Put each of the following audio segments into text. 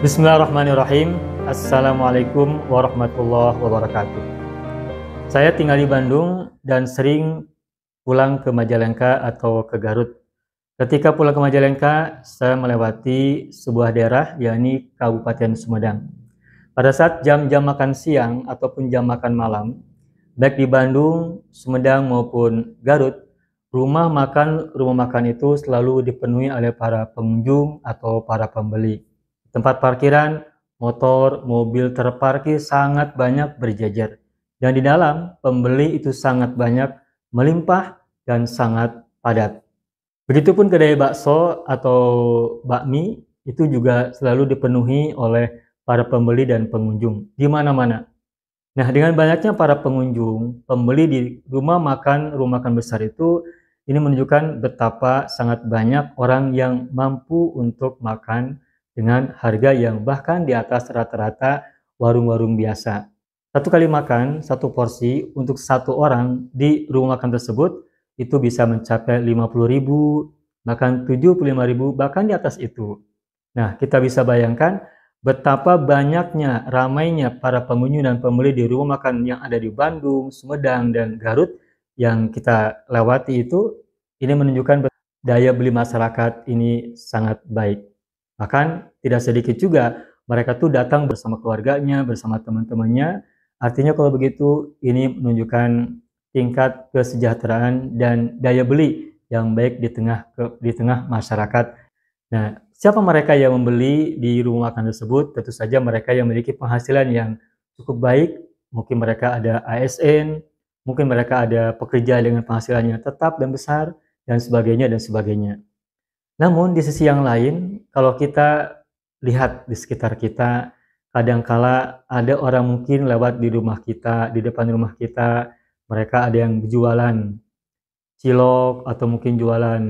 Bismillahirrahmanirrahim. Assalamualaikum warahmatullahi wabarakatuh. Saya tinggal di Bandung dan sering pulang ke Majalengka atau ke Garut. Ketika pulang ke Majalengka, saya melewati sebuah daerah, yakni Kabupaten Sumedang. Pada saat jam-jam makan siang ataupun jam makan malam, baik di Bandung, Sumedang maupun Garut, rumah makan itu selalu dipenuhi oleh para pengunjung atau para pembeli. Tempat parkiran, motor, mobil terparkir sangat banyak berjejer. Dan di dalam, pembeli itu sangat banyak, melimpah, dan sangat padat. Begitupun kedai bakso atau bakmi, itu juga selalu dipenuhi oleh para pembeli dan pengunjung, di mana-mana. Nah, dengan banyaknya para pengunjung, pembeli di rumah makan besar itu, ini menunjukkan betapa sangat banyak orang yang mampu untuk makan dengan harga yang bahkan di atas rata-rata warung-warung biasa. Satu kali makan, satu porsi untuk satu orang di rumah makan tersebut itu bisa mencapai 50.000, bahkan 75.000, bahkan di atas itu. Nah, kita bisa bayangkan betapa banyaknya, ramainya para pengunjung dan pembeli di rumah makan yang ada di Bandung, Sumedang, dan Garut yang kita lewati itu, ini menunjukkan daya beli masyarakat ini sangat baik. Bahkan tidak sedikit juga mereka tuh datang bersama keluarganya, bersama teman-temannya. Artinya kalau begitu ini menunjukkan tingkat kesejahteraan dan daya beli yang baik di tengah masyarakat. Nah, siapa mereka yang membeli di rumah makan tersebut? Tentu saja mereka yang memiliki penghasilan yang cukup baik. Mungkin mereka ada ASN, mungkin mereka ada pekerja dengan penghasilannya tetap dan besar, dan sebagainya dan sebagainya. Namun di sisi yang lain, kalau kita lihat di sekitar kita, kadangkala ada orang mungkin lewat di rumah kita, di depan rumah kita, mereka ada yang berjualan cilok atau mungkin jualan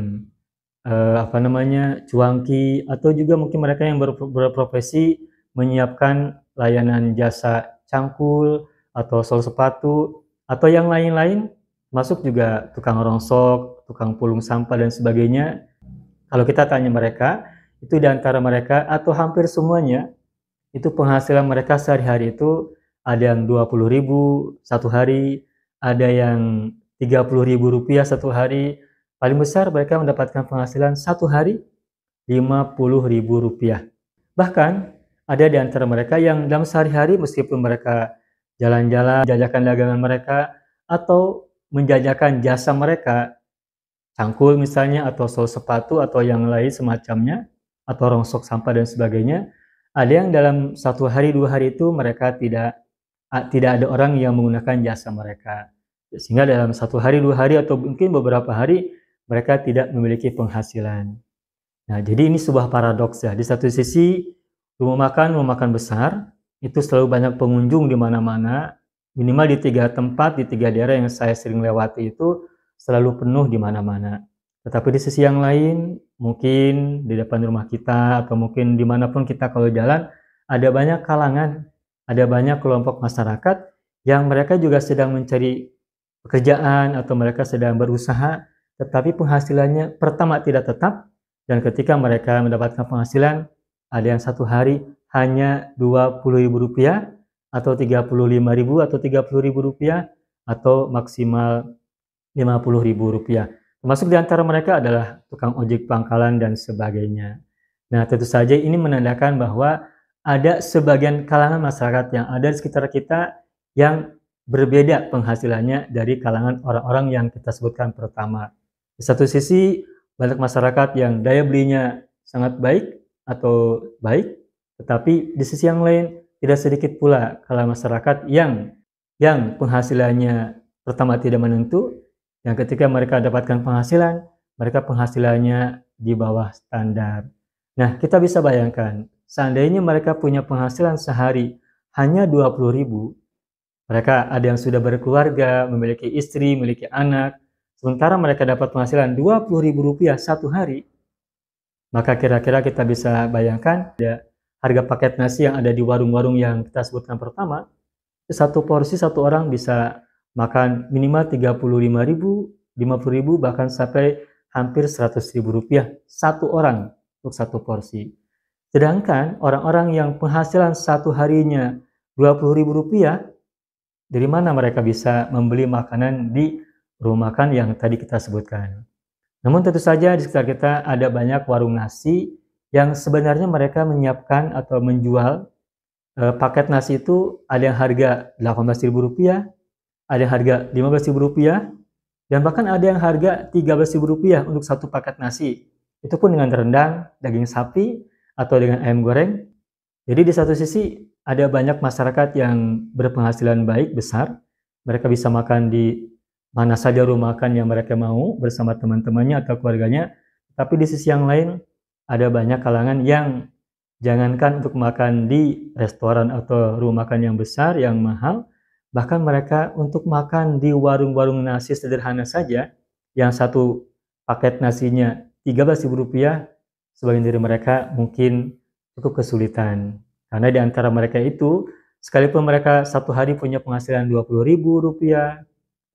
cuanki, atau juga mungkin mereka yang berprofesi menyiapkan layanan jasa cangkul atau sol sepatu atau yang lain-lain, masuk juga tukang rongsok, tukang pulung sampah dan sebagainya. Kalau kita tanya mereka, itu di antara mereka atau hampir semuanya, itu penghasilan mereka sehari-hari itu ada yang 20.000 satu hari, ada yang 30.000 rupiah satu hari. Paling besar mereka mendapatkan penghasilan satu hari 50.000 rupiah. Bahkan ada di antara mereka yang dalam sehari-hari meskipun mereka jalan-jalan, jajakan dagangan mereka, atau menjajakan jasa mereka, cangkul misalnya, atau sol sepatu, atau yang lain semacamnya, atau rongsok sampah dan sebagainya, ada yang dalam satu hari, 2 hari itu mereka tidak ada orang yang menggunakan jasa mereka. Sehingga dalam satu hari, 2 hari, atau mungkin beberapa hari, mereka tidak memiliki penghasilan. Nah, jadi ini sebuah paradoks ya. Di satu sisi, rumah makan besar, itu selalu banyak pengunjung di mana-mana, minimal di 3 tempat, di 3 daerah yang saya sering lewati itu, selalu penuh di mana-mana. Tetapi di sisi yang lain, mungkin di depan rumah kita atau mungkin dimanapun kita kalau jalan, ada banyak kalangan, ada banyak kelompok masyarakat yang mereka juga sedang mencari pekerjaan atau mereka sedang berusaha, tetapi penghasilannya pertama tidak tetap, dan ketika mereka mendapatkan penghasilan, ada yang satu hari hanya 20.000 rupiah atau 35.000 atau 30.000 rupiah atau maksimal 50.000 rupiah. Termasuk di antara mereka adalah tukang ojek pangkalan dan sebagainya. Nah, tentu saja ini menandakan bahwa ada sebagian kalangan masyarakat yang ada di sekitar kita yang berbeda penghasilannya dari kalangan orang-orang yang kita sebutkan pertama. Di satu sisi, banyak masyarakat yang daya belinya sangat baik atau baik, tetapi di sisi yang lain tidak sedikit pula kalangan masyarakat yang penghasilannya pertama tidak menentu, yang ketika mereka dapatkan penghasilan, mereka penghasilannya di bawah standar. Nah, kita bisa bayangkan, seandainya mereka punya penghasilan sehari hanya 20.000, mereka ada yang sudah berkeluarga, memiliki istri, memiliki anak, sementara mereka dapat penghasilan 20.000 rupiah satu hari, maka kira-kira kita bisa bayangkan harga paket nasi yang ada di warung-warung yang kita sebutkan pertama, satu porsi satu orang bisa makan minimal 35.000, 50.000, bahkan sampai hampir 100.000 rupiah satu orang untuk satu porsi. Sedangkan orang-orang yang penghasilan satu harinya Rp20.000, dari mana mereka bisa membeli makanan di rumah makan yang tadi kita sebutkan. Namun tentu saja di sekitar kita ada banyak warung nasi yang sebenarnya mereka menyiapkan atau menjual paket nasi itu ada yang harga Rp18.000, ada yang harga Rp15.000, dan bahkan ada yang harga Rp13.000 untuk satu paket nasi. Itu pun dengan rendang, daging sapi, atau dengan ayam goreng. Jadi di satu sisi ada banyak masyarakat yang berpenghasilan baik, besar. Mereka bisa makan di mana saja rumah makan yang mereka mau bersama teman-temannya atau keluarganya. Tapi di sisi yang lain ada banyak kalangan yang jangankan untuk makan di restoran atau rumah makan yang besar, yang mahal, bahkan mereka untuk makan di warung-warung nasi sederhana saja, yang satu paket nasinya Rp13.000, sebagian dari mereka mungkin cukup kesulitan. Karena di antara mereka itu, sekalipun mereka satu hari punya penghasilan Rp20.000,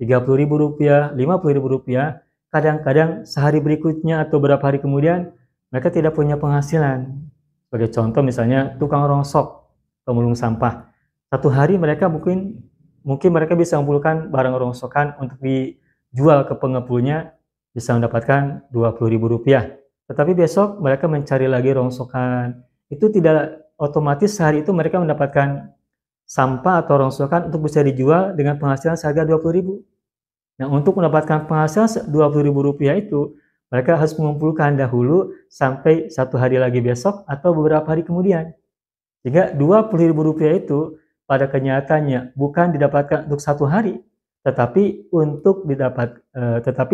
Rp30.000, Rp50.000, kadang-kadang sehari berikutnya atau beberapa hari kemudian, mereka tidak punya penghasilan. Sebagai contoh misalnya tukang rongsok, pemulung sampah. Satu hari mereka mungkin mereka bisa mengumpulkan barang rongsokan untuk dijual ke pengepulnya, bisa mendapatkan Rp20.000. Tetapi besok mereka mencari lagi rongsokan. Itu tidak otomatis sehari itu mereka mendapatkan sampah atau rongsokan untuk bisa dijual dengan penghasilan seharga Rp20.000. Nah, untuk mendapatkan penghasilan Rp20.000 itu, mereka harus mengumpulkan dahulu sampai satu hari lagi besok atau beberapa hari kemudian. Sehingga Rp20.000 itu pada kenyataannya bukan didapatkan untuk satu hari, tetapi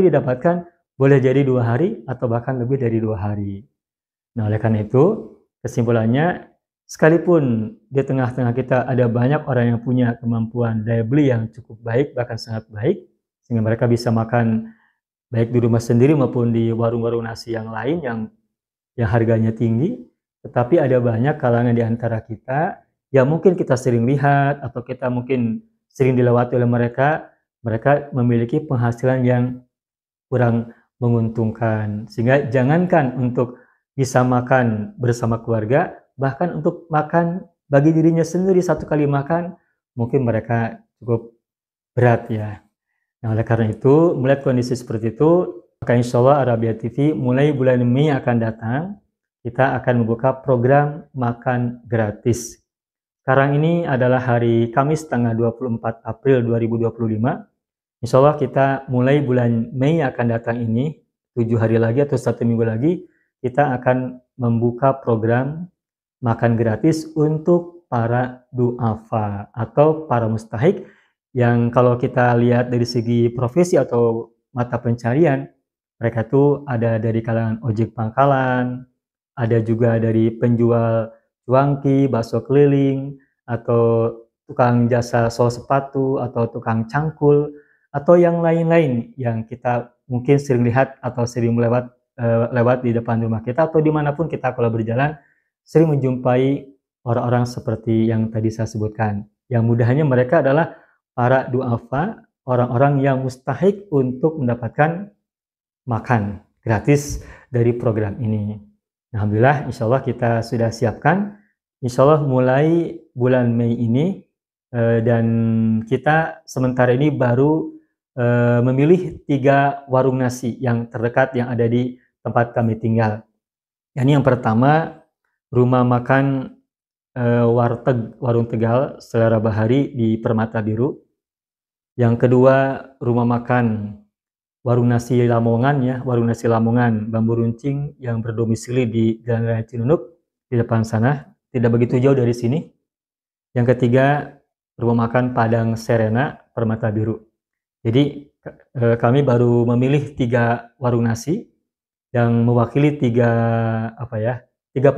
didapatkan boleh jadi 2 hari atau bahkan lebih dari 2 hari. Nah, oleh karena itu, kesimpulannya, sekalipun di tengah-tengah kita ada banyak orang yang punya kemampuan daya beli yang cukup baik, bahkan sangat baik, sehingga mereka bisa makan baik di rumah sendiri maupun di warung-warung nasi yang lain yang harganya tinggi, tetapi ada banyak kalangan di antara kita yang mungkin kita sering lihat atau kita mungkin sering dilewati oleh mereka memiliki penghasilan yang kurang menguntungkan. Sehingga jangankan untuk bisa makan bersama keluarga, bahkan untuk makan bagi dirinya sendiri satu kali makan, mungkin mereka cukup berat ya. Nah, oleh karena itu, melihat kondisi seperti itu, maka insya Allah Arabia TV mulai bulan Mei akan datang, kita akan membuka program makan gratis. Sekarang ini adalah hari Kamis tanggal 24 April 2025. Insya Allah kita mulai bulan Mei akan datang ini, 7 hari lagi atau 1 minggu lagi, kita akan membuka program makan gratis untuk para du'afa atau para mustahik yang kalau kita lihat dari segi profesi atau mata pencarian, mereka tuh ada dari kalangan ojek pangkalan, ada juga dari penjual cuanki, bakso keliling, atau tukang jasa sol sepatu, atau tukang cangkul, atau yang lain-lain yang kita mungkin sering lihat atau sering lewat di depan rumah kita atau dimanapun kita kalau berjalan, sering menjumpai orang-orang seperti yang tadi saya sebutkan. Yang mudahnya mereka adalah para du'afa, orang-orang yang mustahik untuk mendapatkan makan gratis dari program ini. Alhamdulillah, insya Allah kita sudah siapkan. Insya Allah mulai bulan Mei ini, dan kita sementara ini baru memilih 3 warung nasi yang terdekat yang ada di tempat kami tinggal. Yang pertama, rumah makan Warung Tegal Selera Bahari di Permata Biru. Yang kedua, rumah makan Warung Nasi Lamongan ya, Warung Nasi Lamongan Bambu Runcing yang berdomisili di Jalan Raya Cinunuk di depan sana, tidak begitu jauh dari sini. Yang ketiga, rumah makan Padang Serena Permata Biru. Jadi kami baru memilih 3 warung nasi yang mewakili 3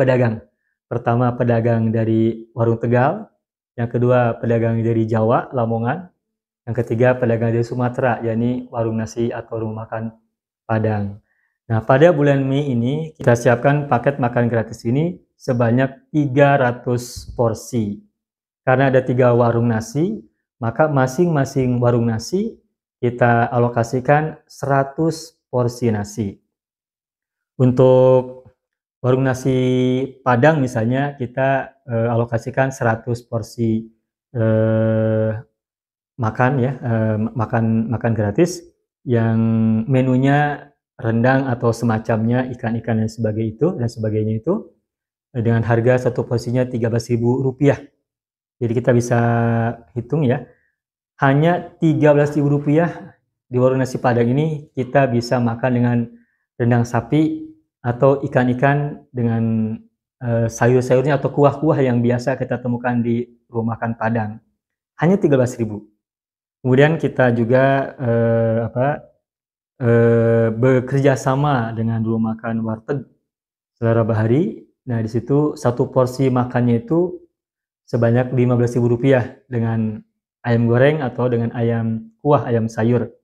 pedagang. Pertama pedagang dari Warung Tegal, yang kedua pedagang dari Jawa, Lamongan, yang ketiga pedagang dari Sumatera, yakni warung nasi atau rumah makan Padang. Nah, pada bulan Mei ini kita siapkan paket makan gratis ini sebanyak 300 porsi. Karena ada 3 warung nasi, maka masing-masing warung nasi kita alokasikan 100 porsi nasi. Untuk warung nasi Padang misalnya kita alokasikan 100 porsi makan ya, makan gratis yang menunya rendang atau semacamnya, ikan-ikan dan sebagainya itu dengan harga satu porsinya Rp13.000. Jadi kita bisa hitung ya, hanya Rp13.000 di warung nasi Padang ini kita bisa makan dengan rendang sapi atau ikan-ikan dengan sayur-sayurnya atau kuah-kuah yang biasa kita temukan di rumah makan Padang. Hanya 13.000. Kemudian kita juga bekerja sama dengan rumah makan warteg Selera Bahari. Nah, di situ satu porsi makannya itu sebanyak Rp15.000 dengan ayam goreng atau dengan ayam kuah, ayam sayur.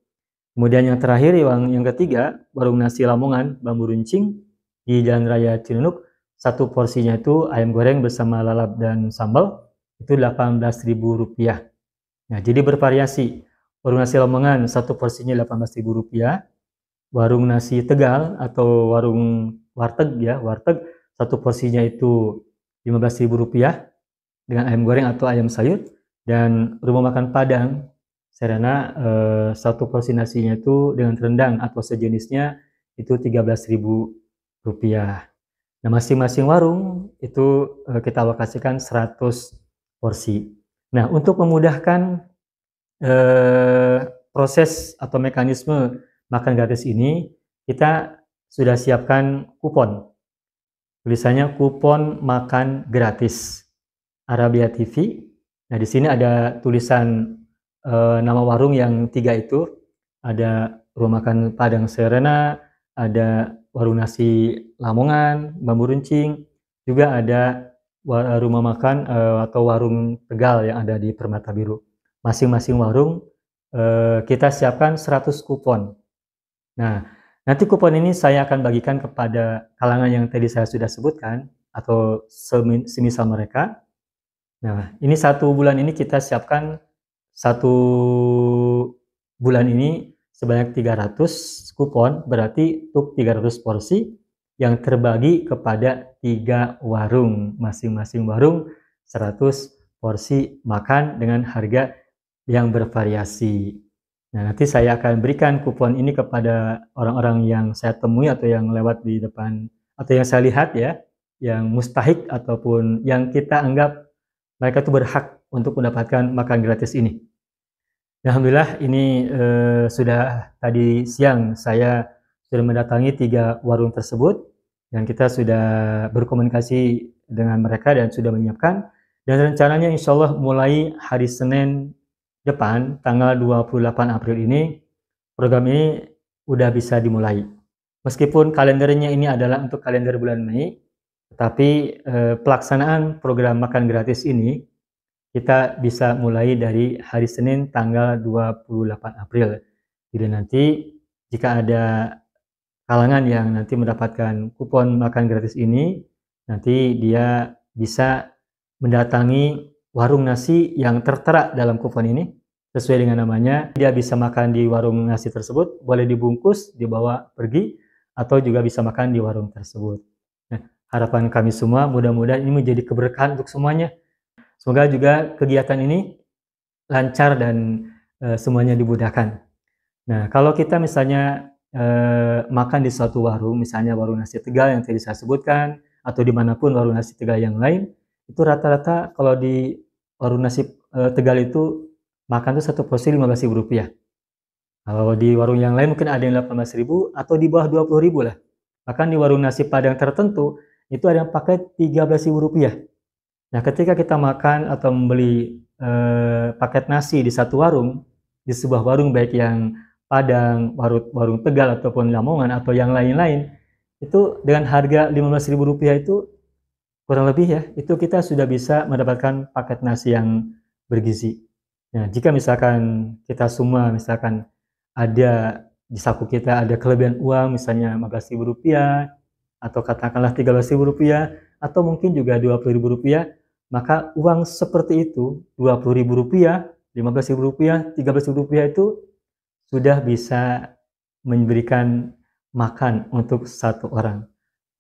Kemudian yang terakhir, yang ketiga, warung nasi Lamongan Bambu Runcing di Jalan Raya Cinunuk, satu porsinya itu ayam goreng bersama lalap dan sambal, itu Rp18.000. Nah, jadi bervariasi. Warung nasi Lamongan satu porsinya Rp18.000, warung nasi Tegal atau warung warteg ya, warteg satu porsinya itu Rp15.000 dengan ayam goreng atau ayam sayur, dan rumah makan Padang Serena satu porsi nasinya itu dengan rendang atau sejenisnya itu Rp13.000. Nah, masing-masing warung itu kita alokasikan 100 porsi. Nah, untuk memudahkan proses atau mekanisme makan gratis ini, kita sudah siapkan kupon. Tulisannya kupon makan gratis Arabia TV. Nah, di sini ada tulisan nama warung yang 3 itu. Ada rumah makan Padang Serena, ada warung nasi Lamongan, Bambu Runcing, juga ada rumah makan atau warung Tegal yang ada di Permata Biru. Masing-masing warung kita siapkan 100 kupon. Nah, nanti kupon ini saya akan bagikan kepada kalangan yang tadi saya sudah sebutkan atau semisal mereka. Nah, ini 1 bulan ini kita siapkan 1 bulan ini sebanyak 300 kupon, berarti untuk 300 porsi yang terbagi kepada 3 warung. Masing-masing warung 100 porsi makan dengan harga yang bervariasi. Nah, nanti saya akan berikan kupon ini kepada orang-orang yang saya temui atau yang lewat di depan, atau yang saya lihat ya, yang mustahik ataupun yang kita anggap mereka itu berhak untuk mendapatkan makan gratis ini. Alhamdulillah ini sudah tadi siang saya sudah mendatangi 3 warung tersebut dan kita sudah berkomunikasi dengan mereka dan sudah menyiapkan, dan rencananya insya Allah mulai hari Senin depan tanggal 28 April ini program ini udah bisa dimulai. Meskipun kalendernya ini adalah untuk kalender bulan Mei, tetapi pelaksanaan program makan gratis ini kita bisa mulai dari hari Senin tanggal 28 April. Jadi nanti jika ada kalangan yang nanti mendapatkan kupon makan gratis ini, nanti dia bisa mendatangi warung nasi yang tertera dalam kupon ini sesuai dengan namanya. Dia bisa makan di warung nasi tersebut, boleh dibungkus, dibawa pergi, atau juga bisa makan di warung tersebut. Nah, harapan kami semua mudah-mudahan ini menjadi keberkahan untuk semuanya. Semoga juga kegiatan ini lancar dan semuanya dimudahkan. Nah, kalau kita misalnya makan di suatu warung, misalnya warung nasi Tegal yang tadi saya sebutkan, atau dimanapun warung nasi Tegal yang lain, itu rata-rata kalau di warung nasi Tegal itu makan itu satu porsi Rp15.000. Kalau di warung yang lain mungkin ada yang Rp18.000 atau di bawah Rp20.000 lah. Bahkan di warung nasi Padang tertentu itu ada yang pakai Rp13.000. Nah, ketika kita makan atau membeli paket nasi di satu warung, di sebuah warung baik yang Padang, warung Tegal ataupun Lamongan atau yang lain-lain, itu dengan harga Rp15.000 itu kurang lebih ya, itu kita sudah bisa mendapatkan paket nasi yang bergizi. Nah, jika misalkan kita semua misalkan ada di saku kita ada kelebihan uang misalnya Rp15.000 atau katakanlah Rp13.000 atau mungkin juga Rp20.000, maka uang seperti itu, Rp20.000, Rp15.000, Rp13.000 itu sudah bisa memberikan makan untuk satu orang.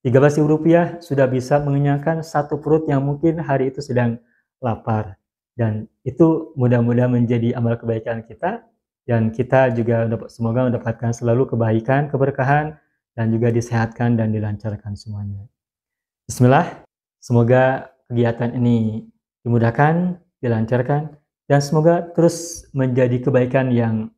Rp13.000 sudah bisa mengenyangkan satu perut yang mungkin hari itu sedang lapar. Dan itu mudah-mudahan menjadi amal kebaikan kita, dan kita juga semoga mendapatkan selalu kebaikan, keberkahan, dan juga disehatkan dan dilancarkan semuanya. Bismillah, semoga kegiatan ini dimudahkan, dilancarkan, dan semoga terus menjadi kebaikan yang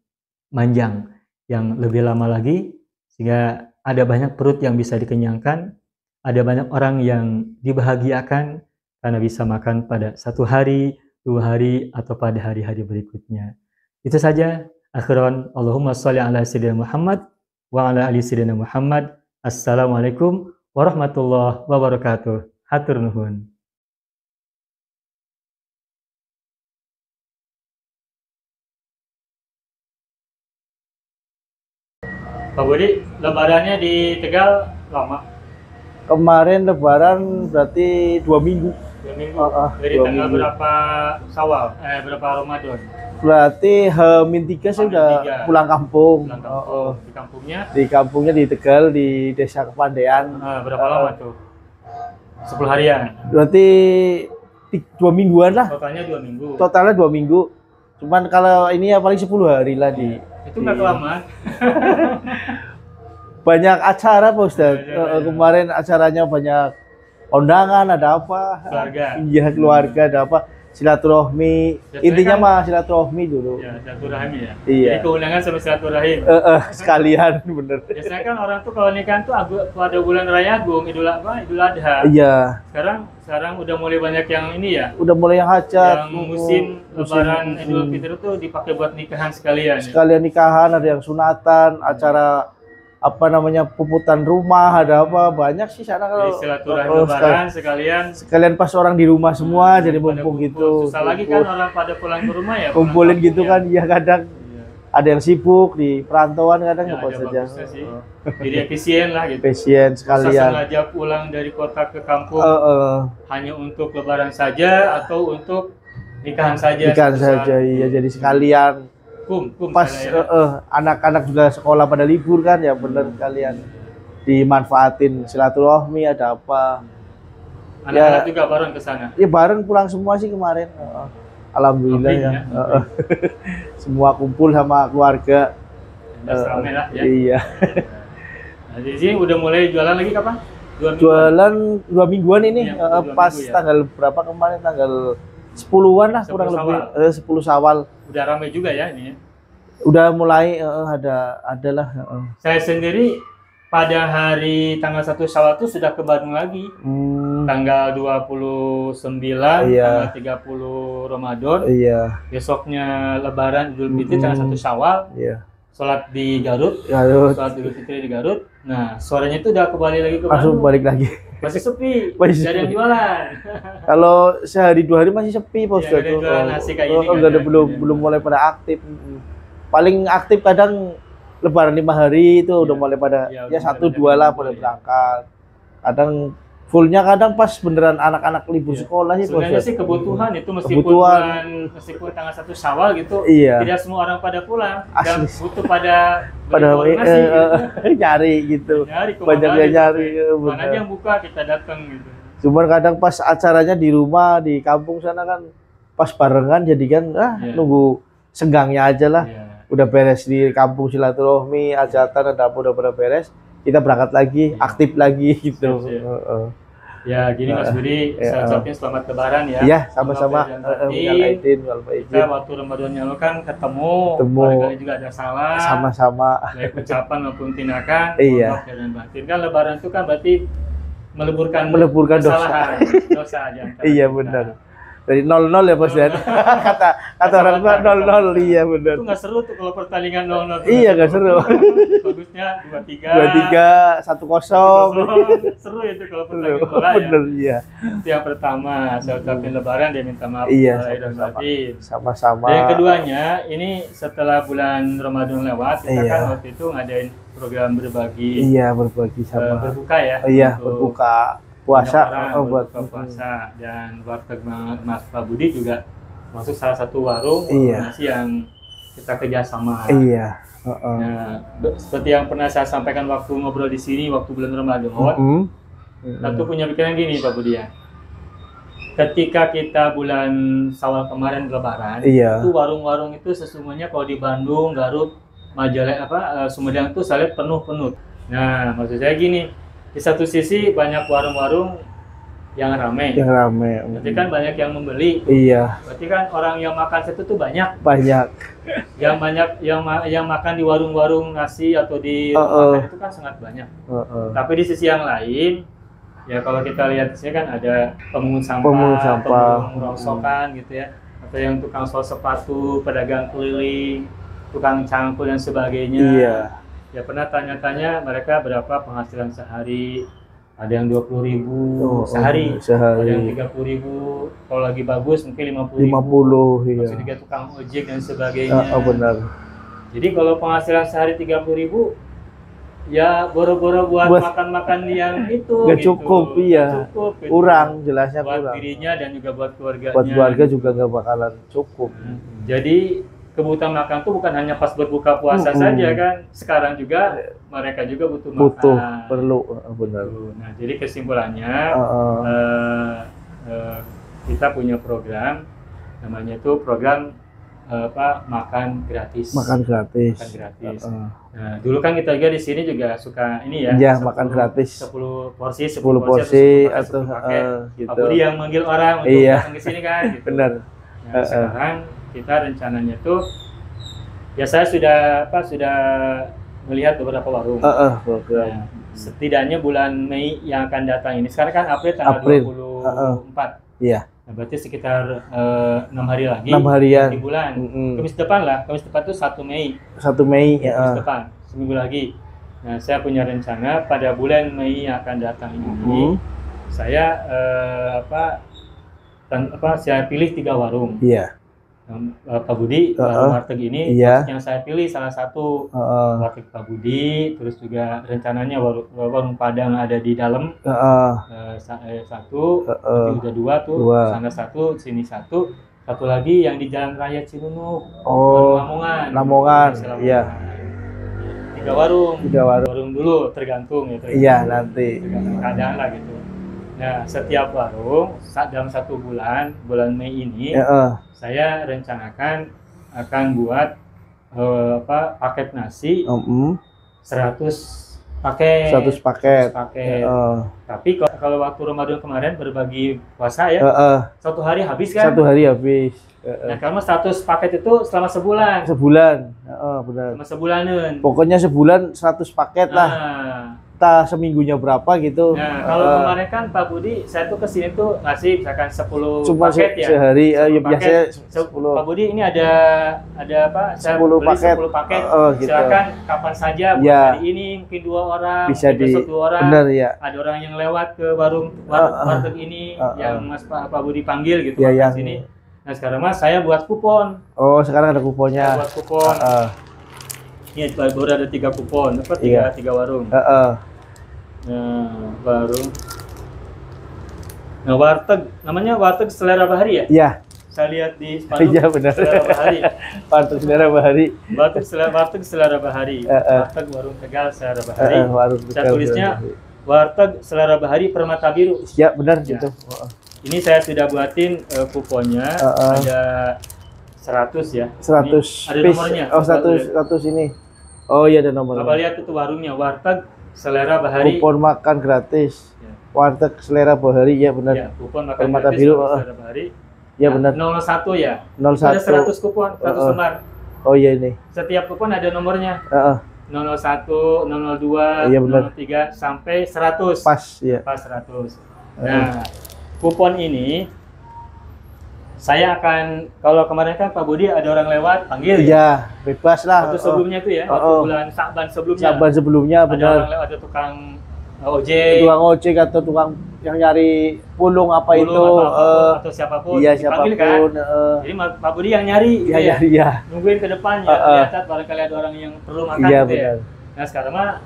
panjang, yang lebih lama lagi, sehingga ada banyak perut yang bisa dikenyangkan, ada banyak orang yang dibahagiakan karena bisa makan pada 1 hari, 2 hari, atau pada hari-hari berikutnya. Itu saja. Akhiran, Allahumma sholli ala sayyidina Muhammad wa ala ali sayyidina Muhammad. Assalamualaikum warahmatullahi wabarakatuh. Hatur nuhun. Pak Budi, lebarannya di Tegal lama? Kemarin lebaran berarti 2 minggu. 2 minggu. Dari tanggal berapa Syawal? Berapa Ramadan? Berarti H-3 saya udah pulang kampung. Pulang kampung. Di kampungnya? Di kampungnya di Tegal, di Desa Kepandean. Berapa lama tuh? 10 harian? Berarti 2 mingguan lah. Totalnya 2 minggu? Totalnya 2 minggu. Cuman kalau ini ya paling 10 hari lah di. Itu nggak kelamaan? Banyak acara Pak Ustadz. Kemarin acaranya banyak undangan, ada apa? Keluarga? Iya, keluarga, ada apa? Silaturahmi. Intinya mah silaturahmi dulu. Ya, silaturahmi ya? Iya. Jadi keundangan sama silaturahim? Sekalian, bener. Biasanya kan orang tuh kalau nikahan tuh pada bulan Raya Agung, Idul Adha. Iya. Sekarang udah mulai banyak yang ini ya? Udah mulai yang hajat. Yang musim Lebaran Idul Fitri tuh dipakai buat nikahan sekalian. Sekalian nikahan, ada yang sunatan, acara apa namanya puputan rumah, ada apa banyak sih sana kalau silaturahmi Lebaran sekalian pas orang di rumah semua jadi mumpung gitu. Susah lagi kan orang pada pulang ke rumah ya. Kumpulin gitu kan ya kadang. Ada yang sibuk di perantauan kadang ya, apa saja. Jadi efisien lah gitu. Efisien sekalian. Bisa sengaja pulang dari kota ke kampung hanya untuk Lebaran saja atau untuk nikahan saja. Nikahan saja, iya jadi sekalian. Pas anak-anak juga sekolah pada libur kan ya bener kalian dimanfaatin silaturahmi ada apa. Anak-anak ya, juga bareng ke sana. Ya bareng pulang semua sih kemarin. Alhamdulillah ya. Semua kumpul sama keluarga. Ramai lah ya. Iya. Nah, di sini udah mulai jualan lagi kapan? Jualan 2 mingguan ini ya, pas minggu, ya? Tanggal berapa kemarin? Tanggal 10-an lah kurang lebih 10 Syawal. Udah ramai juga ya ini ya. Udah mulai adalah Saya sendiri pada hari tanggal 1 Syawal itu sudah ke Bandung lagi. Tanggal 29, iya. Tanggal 30 Ramadan. Iya. Besoknya Lebaran Idul Fitri tanggal 1 Syawal. Iya. Sholat di Garut. Sholat Idul Fitri di Garut. Nah, sorenya itu udah kembali lagi ke Bandung. Langsung balik lagi. Masih sepi, masih ada yang jualan. Kalau sehari 2 hari masih sepi Pak Ustadz. Ya, jualan nasi kayak gini enggak ada belum mulai pada aktif. Paling aktif kadang Lebaran 5 hari itu udah mulai pada ya 1-2 lah pada berangkat. Kadang fullnya kadang pas beneran anak-anak libur sekolah sih. Sebenarnya sih kebutuhan itu meskipun tanggal 1 Syawal gitu. Iya. Tidak semua orang pada pulang dan asli. butuh pada nasi, nyari gitu. Banyak yang nyari. Mana aja yang buka kita datang gitu. Cuman kadang pas acaranya di rumah di kampung sana kan pas barengan jadi kan nunggu senggangnya aja lah. Udah beres di kampung silaturahmi, hajatan ada apa udah pada beres. Kita berangkat lagi, aktif lagi gitu. Ya, gini Mas Budi, saya ucapin selamat Lebaran ya. Iya, sama-sama. Kita waktu Ramadan lalu kan ketemu, barangkali juga ada salah. Sama-sama. Baik ucapan maupun tindakan. Iya. Dan batin kan Lebaran itu kan berarti meleburkan dosa. Dosa aja. Iya benar. Dari 0-0 ya Bos ya. kata orang tua 0-0 iya benar. Itu nggak seru tuh kalau pertandingan 0-0. Iya nggak seru. Bagusnya 2-3, 1-0. Seru itu kalau pertandingan bola ya. Bener iya. Itu yang pertama, saya ucapin Lebaran dia minta maaf. Iya sama-sama. Dan yang keduanya ini setelah bulan Ramadan lewat kita kan waktu itu ngadain program berbagi. Iya berbagi sama. Berbuka ya. Iya berbuka. Puasa buat puasa dan warteg Mas Pak Budi juga masuk salah satu warung nasi yang kita kerjasama. Iya. Nah, seperti yang pernah saya sampaikan waktu ngobrol di sini waktu bulan Ramadan, Satu punya pikiran gini Pak Budi ya. Ketika kita bulan Syawal kemarin Lebaran, itu warung-warung itu sesungguhnya kalau di Bandung, Garut, Majalengka, Sumedang itu saya lihat penuh. Nah, maksud saya gini, di satu sisi banyak warung-warung yang ramai. Berarti kan banyak yang membeli. Iya. Berarti kan orang yang makan situ tuh banyak. Yang makan di warung-warung nasi atau di makan itu kan sangat banyak. Tapi di sisi yang lain, ya kalau kita lihat di sini kan ada pemungut sampah, pemungut rongsokan gitu ya, atau yang tukang sol sepatu, pedagang keliling, tukang cangkul dan sebagainya. Iya. Ya pernah tanya-tanya mereka berapa penghasilan sehari. Ada yang 20.000 sehari, ada yang 30.000, kalau lagi bagus mungkin 50.000. Iya. Masih juga tukang ojek dan sebagainya. Benar. Jadi kalau penghasilan sehari 30.000, ya boro-boro buat makan-makan yang itu gak gitu. Cukup, iya. Cukup, gitu. Kurang, jelasnya buat kurang. dirinya dan juga buat keluarganya. Buat keluarga juga gak bakalan cukup. Jadi kebutuhan makan tuh bukan hanya pas berbuka puasa saja kan. Sekarang juga mereka juga butuh makan. Perlu, benar. Nah, jadi kesimpulannya kita punya program, namanya itu program makan gratis. Makan gratis. Nah, dulu kan kita juga di sini juga suka ini ya. Iya, makan gratis. 10 porsi atau gitu. Pak Budi yang manggil orang untuk datang ke sini kan gitu. Benar. Nah, sekarang kita rencananya tuh ya saya sudah melihat beberapa warung. Nah, setidaknya bulan Mei yang akan datang ini. Sekarang kan April tanggal 24. Iya. Nah, berarti sekitar 6 hari lagi. 6 harian. Di bulan. Kamis depan itu 1 Mei. 1 Mei ya. Kamis depan, seminggu lagi. Nah, saya punya rencana pada bulan Mei yang akan datang ini, saya saya pilih 3 warung. Iya. Pak Budi, warteg ini yang saya pilih salah satu warteg Pak Budi, terus juga rencananya warung Padang ada di dalam, satu, nanti udah 2 tuh, sana 1, sini 1, satu lagi yang di Jalan Raya Cinunuk, Lamongan, iya. 3 warung dulu tergantung ya. Iya nanti. Tergantung keadaan lah gitu. Nah, setiap warung dalam 1 bulan Mei ini, saya rencanakan akan buat paket nasi 100 paket. Tapi kalau waktu Ramadan kemarin berbagi puasa ya, 1 hari habis kan? 1 hari habis. Nah, karena 100 paket itu selama sebulan. Benar. Selama sebulanan. Pokoknya sebulan 100 paket lah. Entah seminggunya berapa gitu. Nah, kalau kemarin kan Pak Budi, saya tuh kesini tuh ngasih misalkan 10 cuma paket ya. Sehari, ya biasanya 10. Pak Budi ini ada apa? Saya 10 beli paket. 10 paket. Gitu. Silakan kapan saja buat hari ini mungkin 2 orang, bisa besok 2 orang. Bener ya. Ada orang yang lewat ke warteg ini yang Mas Pak Budi panggil gitu yang sini. Nah, sekarang Mas saya buat kupon. Oh, sekarang ada kuponnya. Saya buat kupon. Ini baru ada 3 kupon, apa 3 warung. Nah, warung. Nah, warteg namanya warteg Selera Bahari ya? Iya. Saya lihat di spanduk. Iya benar. Selera Bahari. Warteg Selera Bahari. Warteg Selera Bahari. Warteg Warung Tegal Selera Bahari. Saya tulisnya Warteg Selera Bahari Permata Biru. Ya, benar gitu. Ini saya sudah buatin kuponnya, ada 100 ya. 100 ada nomornya. Oh, 100 ini. Oh iya, ada nomornya. Coba lihat itu warungnya, Warteg Selera Bahari. Kupon makan gratis. Ya. Warteg Selera Bahari, ya benar. Ya, kupon makan Permata gratis Biru. Selera Bahari. Ya benar. 01 ya. 01. Ada 100 kupon, 100 lembar. Oh iya ini. Setiap kupon ada nomornya. 001, 002, iya, 003 sampai 100. Pas, ya. Pas 100. Nah, kupon ini saya akan, kalau kemarin kan Pak Budi ada orang lewat panggil ya, bebas lah. Waktu sebelumnya itu ya, waktu bulan Sa'ban sebelumnya. Sa'ban sebelumnya benar. Ada orang lewat, ada tukang ojek. Tukang ojek atau tukang yang nyari pulung apa itu atau siapapun. Iya, siapapun. Kan? Jadi Pak Budi yang nyari. Iya, gitu ya. Nungguin ke depan ya, lihat barangkali ada orang yang perlu makan iya, gitu benar. ya. Nah, sekarang mah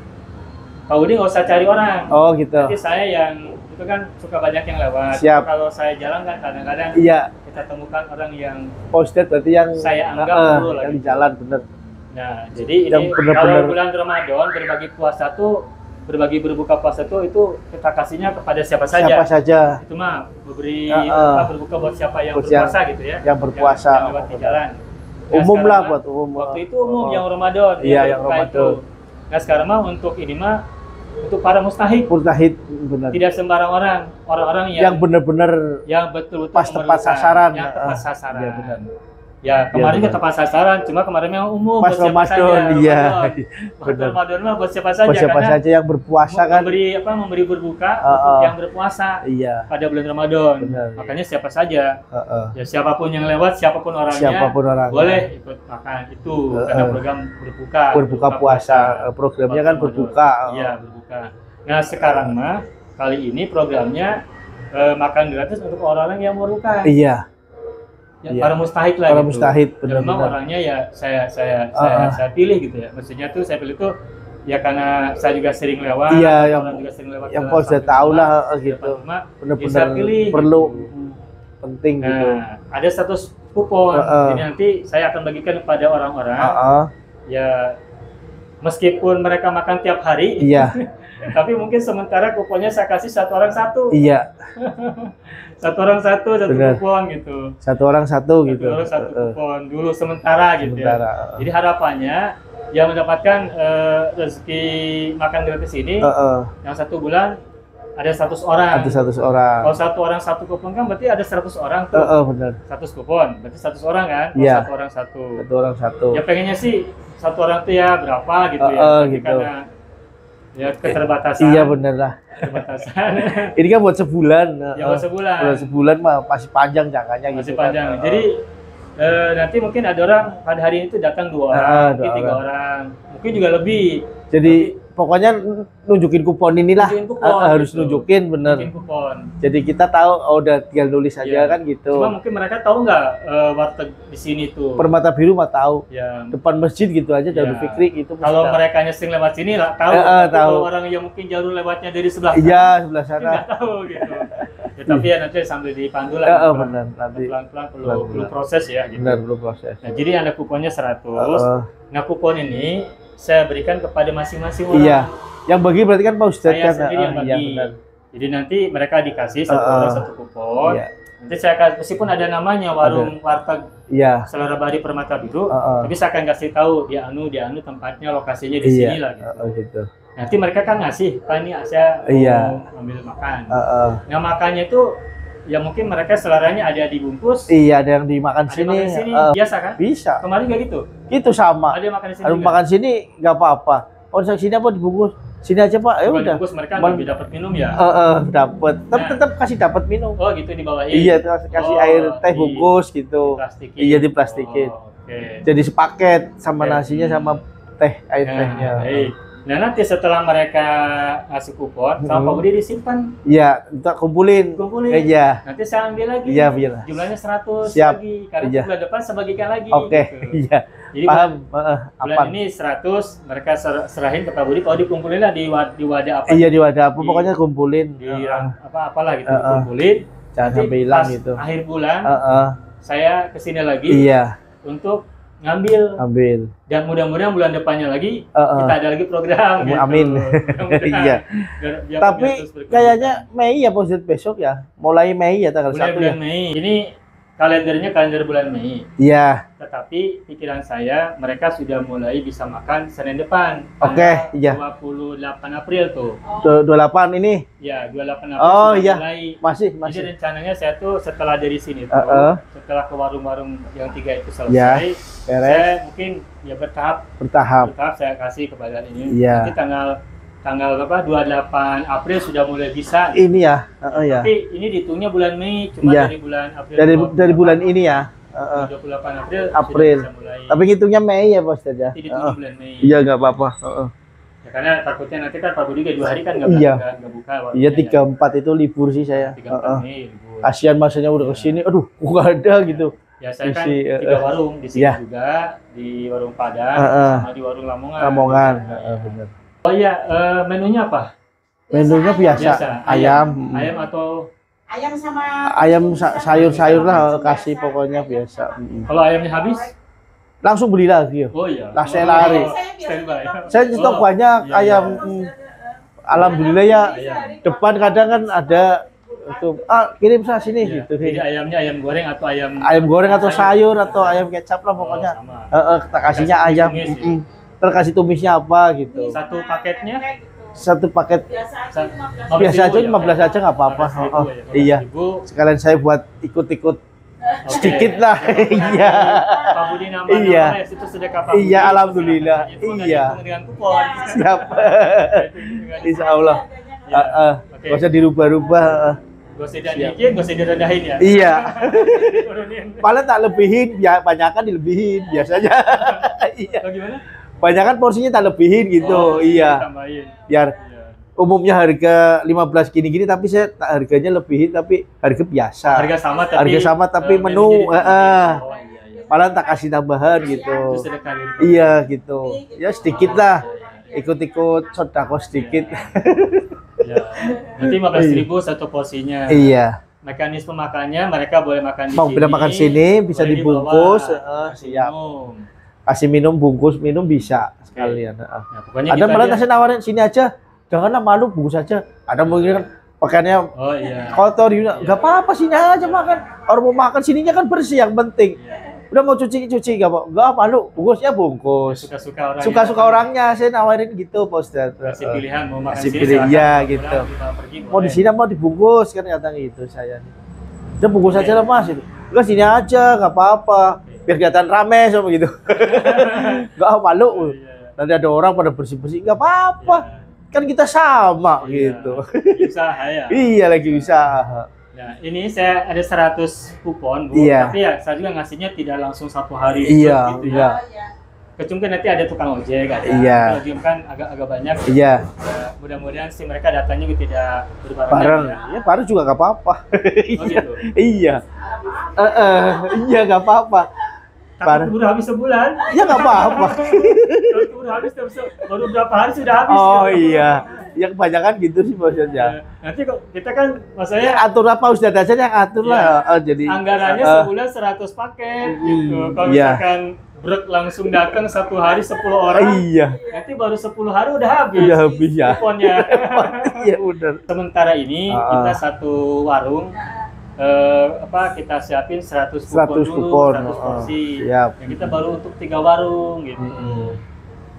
Pak Budi nggak usah cari orang. Oh gitu. Jadi saya yang itu kan suka banyak yang lewat. Siap. Kalau saya jalan kan kadang-kadang kita temukan orang yang posted, berarti yang saya anggap perlu yang di jalan bener. Nah, jadi ini kalau bulan Ramadan berbagi puasa tuh berbagi berbuka puasa itu kita kasihnya kepada siapa saja. Siapa saja. Itu mah memberi berbuka buat siapa yang Buat berpuasa gitu ya. Yang berpuasa. Yang lewat di jalan. Umum lah buat umum. Waktu itu umum yang Ramadan. Iya, yang Ramadan. Nah sekarang mah untuk ini mah untuk para mustahik. Mustahik, benar. Tidak sembarang orang yang benar-benar yang betul-betul pas tepat sasaran. Yang tepat sasaran. Iya, benar. Ya kemarin ya, tepat sasaran, cuma kemarin memang umum pas buat siapa saja. Iya. Ramadan mah buat siapa saja. Buat siapa saja yang berpuasa kan. Memberi berbuka untuk yang berpuasa. Iya. Pada bulan Ramadan. Benar, makanya siapa saja. Ya siapapun yang lewat, siapapun orangnya. Boleh ikut makan itu karena program berbuka puasa. Programnya kan berbuka. Iya, berbuka. Nah, sekarang mah kali ini programnya makan gratis untuk orang-orang yang berbuka. Iya. Ya, para mustahik lah. Para gitu. mustahik, benar-benar. Orangnya ya saya pilih gitu ya. Maksudnya tuh saya pilih tuh ya karena saya juga sering lewat. Iya, orang juga sering lewat. Yang kau sudah tahu lah gitu. Benar-benar perlu gitu. Penting gitu. Ada 100 kupon. Jadi nanti saya akan bagikan kepada orang-orang. Ya meskipun mereka makan tiap hari. Iya. Tapi mungkin sementara kuponnya saya kasih satu orang satu. Iya. Satu orang satu kupon gitu. Satu orang satu gitu. Satu orang satu kupon dulu sementara gitu ya. Jadi harapannya yang mendapatkan rezeki makan gratis ini yang 1 bulan ada 100 orang. Ada 100 orang. Kalau satu orang satu kupon kan berarti ada 100 orang tuh. Benar. 100 kupon, berarti 100 orang kan? Iya. Satu orang satu. Satu orang satu. Ya pengennya sih satu orang tuh ya berapa gitu ya. Gitu. Karena ya keterbatasan. Iya benar lah. Keterbatasan. Ini kan buat sebulan. Ya buat sebulan. Buat sebulan mah masih panjang jangkanya gitu. Masih panjang. Kan. Jadi nanti mungkin ada orang pada hari itu datang 2 orang, mungkin 3 orang, mungkin juga lebih. Jadi pokoknya nunjukin kupon inilah. Harus gitu. Nunjukin bener. Nunjukin kupon. Jadi kita tahu udah tinggal nulis aja kan gitu. Cuma mungkin mereka tahu nggak warteg di sini tuh. Permata Biru mah tahu. Ya. Depan masjid gitu aja Darul Fikri itu. Kalau mereka sering lewat sini lah tahu. Tahu. Kalau orang yang mungkin jalur lewatnya dari sebelah sana. Iya, sebelah sana. Nggak tahu gitu. Ya, tapi ya nanti sambil dipandu lah. Benar. Nanti pelan-pelan perlu proses ya gitu. Benar, perlu proses. Nah, jadi ada kuponnya 100. Nah, kupon ini saya berikan kepada masing-masing orang. Iya. Yang bagi berarti kan Pak Ustadz kan. Sendiri yang bagi. Iya, benar. Jadi nanti mereka dikasih satu orang satu kupon. Iya. Nanti saya kasih, meskipun ada namanya warung warteg Selera Bahari Permata Biru, tapi saya akan kasih tahu dia anu tempatnya, lokasinya di sini lah gitu. Gitu. Nanti mereka kan ngasih, Pak ini saya mau ambil makan. Nah makannya itu ya mungkin mereka seleranya ada dibungkus. Iya, ada yang dimakan sini. Biasa kan? Bisa. Kemarin nggak gitu? Itu sama. Ada yang makan di sini. Ada makan sini nggak apa-apa. Oh, sini apa dibungkus? Sini aja Pak. Ya udah. Dibungkus mereka lebih dapat minum ya. Dapat. Tetap kasih dapat minum. Oh gitu dibawain. Iya, kasih air teh bungkus gitu. Iya, diplastikin. Jadi sepaket sama nasinya sama teh air tehnya. Nah nanti setelah mereka ngasih kupon, sama Pak Budi disimpan. Iya, kita kumpulin. Iya. Nanti saya ambil lagi. Iya, biar. Jumlahnya 100 Siap. lagi. Karena bulan depan saya bagikan lagi. Oke. Gitu. Iya. Jadi bulan ini 100 mereka serahin ke Pak Budi. Kalau dikumpulin lah di wadah apa? Iya, di wadah apa. Pokoknya kumpulin. Di apalah gitu dikumpulin. Jangan sampai hilang gitu. Akhir bulan saya kesini lagi. Iya. Untuk ngambil. Dan mudah-mudahan bulan depannya lagi kita ada lagi program. Gitu. Amin. Iya. Tapi kayaknya Mei ya Pak besok ya. Mulai Mei ya tanggal 1 bulan Mei. Ini kalendernya kalender bulan Mei. Iya. Tetapi pikiran saya mereka sudah mulai bisa makan Senin depan. Oke, iya. 28 April tuh. 28 ini? Ya, 28 April. Oh iya. Mulai. Masih. Jadi rencananya saya tuh setelah dari sini tuh, setelah ke warung-warung yang 3 itu selesai, saya mungkin ya bertahap saya kasih kepada ini. Iya. Nanti tanggal berapa? 28 April sudah mulai bisa. Ini ya. Tapi ini dihitungnya bulan Mei, cuma dari bulan April. Dari bulan ini ya. 28 April. Tapi ngitungnya Mei ya Pak Ustadz ya. Bulan Mei. Iya, nggak apa-apa. Ya, karena takutnya nanti kan Pak Budi 2 hari kan nggak buka. Iya, 34 itu libur sih saya. 34 Mei libur. Kasihan masanya udah kesini, aduh, nggak ada gitu. Ya saya kan 3 warung di sini juga, di warung Padang, sama di warung Lamongan. Benar. Oh iya, menunya apa? Menunya biasa. Ayam atau ayam sayur-sayur lah kasih pokoknya biasa. Kalau ayamnya habis? Langsung beli lagi. Oh iya. Lah saya lari. Standby. Saya stok banyak ayam alhamdulillah ya. Depan kadang kan ada itu kirim saya sini gitu. Jadi ayamnya ayam goreng atau ayam goreng atau sayur atau ayam kecap lah pokoknya. Kita kasihnya ayam. Terkasih tumisnya apa gitu. Satu paket biasa aja 15 aja nggak apa-apa. Iya. Sekalian saya buat ikut-ikut sedikit lah. Iya. Pak Budi namanya iya. Itu sedekah Pak Budi. Iya, alhamdulillah. Iya. Dengan kupon. Siap. Insya Allah. Gak usah dirubah-rubah. Gak usah dinaikin, gak usah direndahin ya. Iya. Malah tak lebihin, ya banyakan dilebihin biasanya. Iya. Gimana? Banyak kan porsinya tak lebihin gitu, iya. Biar umumnya harga 15 gini-gini, tapi saya tak harganya lebihin, tapi harga biasa. Harga sama tapi menu, malah tak kasih tambahan gitu. Iya gitu, ya sedikit lah, ikut-ikut sodako sedikit. Ya, berarti 15.000 satu porsinya. Iya. Mekanisme makannya mereka boleh makan di sini. Mau makan sini, bisa dibungkus, siap. Kasih minum, bungkus minum bisa sekalian. Ya, ada malah saya nawarin sini aja, janganlah malu bungkus aja. Ada mungkin kan pakaiannya kotor, nggak apa-apa sini aja makan. Orang mau makan sininya kan bersih yang penting. Udah mau cuci nggak malu, bungkusnya bungkus. Suka-suka orangnya saya nawarin gitu, Pak Ustadz. Kasih pilihan mau makan sini, ya gitu. Mau di sini mau dibungkus kan kata gitu saya. Udah bungkus aja lah Mas itu. Udah sini aja nggak apa-apa. Biar kelihatan rame sama gitu. Enggak malu. Nanti ada orang pada bersih-bersih, enggak apa-apa. Kan kita sama gitu. Usaha ya. Iya, lagi usaha. Nah, ini saya ada 100 kupon, Bu. Tapi ya saya juga ngasihnya tidak langsung satu hari gitu ya. Kecuali nanti ada tukang ojek kan. Iya. Kalau kan agak banyak. Iya. Mudah-mudahan sih mereka datanya tidak berbarengan. Bareng. Ya, bareng juga enggak apa-apa. Oh gitu. Iya. Iya enggak apa-apa. Tapi udah habis sebulan. Ya nggak apa-apa. Udah habis baru berapa hari sudah habis. Oh iya. Yang kebanyakan gitu sih maksudnya. Nanti kok kita kan maksudnya atur apa Ustaz aja yang atur lah. Jadi anggarannya sebulan 100 paket gitu. Kalau misalkan brek langsung datang satu hari 10 orang. Iya. Nanti baru 10 hari udah habis. Iya habis ya. Kuponnya. Iya benar. Sementara ini kita satu warung kita siapin 100 kupon, 100 porsi. Yang kita baru untuk 3 warung gitu.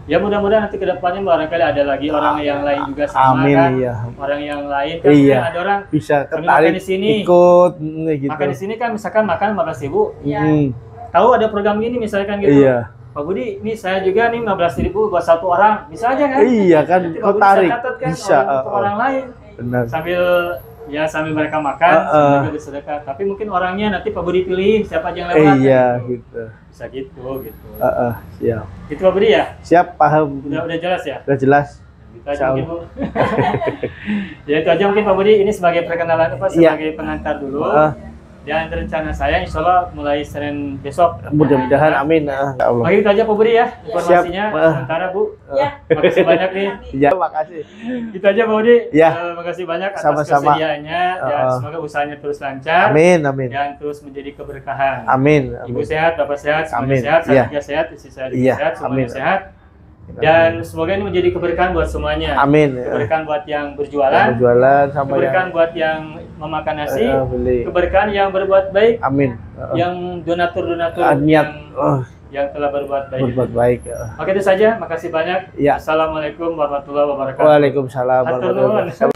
Ya mudah-mudahan nanti kedepannya barangkali ada lagi orang yang lain juga sama. Amin, kan. Iya. Orang yang lain kan ada orang bisa makan di sini. Ikut gitu. Makan di sini kan misalkan makan 15.000. Tahu ada program ini misalkan gitu. Iya. Pak Budi, ini saya juga nih 15.000 buat satu orang. Bisa aja kan? Iya kan, kau tarik. Kan, bisa untuk orang lain. Benar. Sambil mereka makan, sambil bersedekah. Tapi mungkin orangnya nanti Pak Budi pilih siapa aja yang lewat. Iya, gitu. Bisa gitu. Siap. Itu Pak Budi ya? Siap, paham. Udah jelas ya? Udah jelas. Itu aja mungkin, Bu. Ya itu aja mungkin Pak Budi. Ini sebagai perkenalan sebagai pengantar dulu. Dan rencana saya insya Allah mulai Senin besok. Mudah-mudahan, amin. Ya Allah. Oke, itu aja Pak Budi ya informasinya. Sementara Bu. Makasih banyak nih. Iya, makasih. Itu aja Pak Budi. Ya. Makasih banyak atas sama-sama kesediaannya dan semoga usahanya terus lancar. Amin. Dan terus menjadi keberkahan. Amin. Ibu sehat, Bapak sehat, semuanya sehat, saya juga sehat, istri saya juga sehat, semuanya sehat. Dan semoga ini menjadi keberkahan buat semuanya. Amin. Keberkahan buat yang berjualan, sama keberkahan buat yang memakan nasi, keberkahan yang berbuat baik. Amin. Yang donatur-donatur yang telah berbuat baik. Oke, itu saja. Makasih banyak. Ya. Assalamualaikum warahmatullahi wabarakatuh. Waalaikumsalam warahmatullahi wabarakatuh.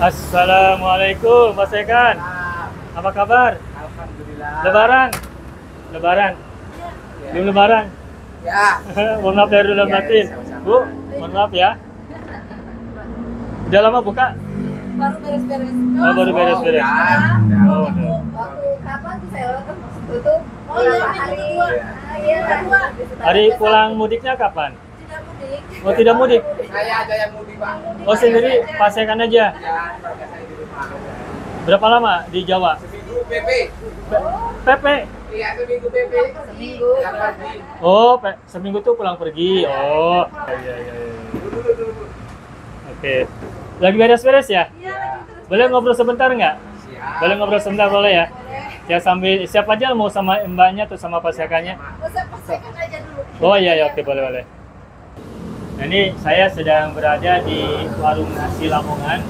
Assalamualaikum, Mas Ekan. Apa kabar? Alhamdulillah. Lebaran. Belum lebaran? Ya. Mohon maaf dari dalam batin. Bu, mohon maaf ya. Udah lama buka? Baru beres-beres. Baru beres-beres. Waktu kapan tuh saya kan tutup? Oh iya, hari pulang mudiknya kapan? Tidak mudik. Oh, tidak mudik? Saya aja yang mudik, Pak. Oh, sendiri Pak Ekan aja? Ya, keluarga saya di rumah. Berapa lama di Jawa? Seminggu PP. PP? Iya, seminggu PP. Seminggu. Oh, seminggu tuh pulang pergi. Oh, iya. Oke. Lagi beres-beres ya? Iya, lagi terus. Boleh ngobrol sebentar nggak? Siap. Boleh ngobrol sebentar boleh ya? Boleh. Ya sambil siapa aja mau sama mbaknya atau sama pasakannya? Masa pastikan aja dulu. Oh iya ya, oke boleh boleh. Nah, ini saya sedang berada di warung nasi Lamongan,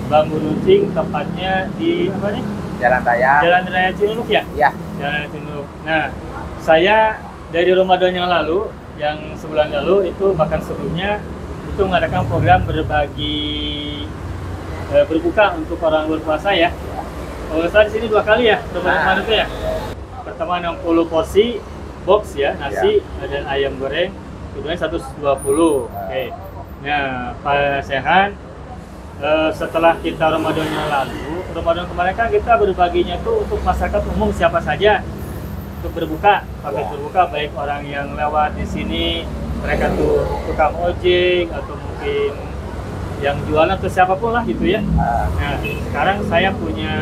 Bambu Runcing, tepatnya di apa nih? Jalan Raya. Jalan Raya Cinunuk ya? Ya. Jalan Raya Cinunuk. Nah, saya dari Ramadan yang lalu, yang sebulan lalu itu bahkan sebelumnya itu mengadakan program berbagi berbuka untuk orang berpuasa ya. Kalau saya di sini 2 kali ya, kemarin itu ya. Pertama 60 porsi box ya, nasi dan ayam goreng. Kemudian 120. Oke. Nah, Pak Sehan, setelah kita Ramadan yang lalu, Ramadan kemarin kan kita berbaginya tuh untuk masyarakat umum siapa saja untuk berbuka, paket berbuka baik orang yang lewat di sini, mereka tuh tukang ojek atau mungkin yang jualan atau siapapun lah gitu ya. Nah, sekarang saya punya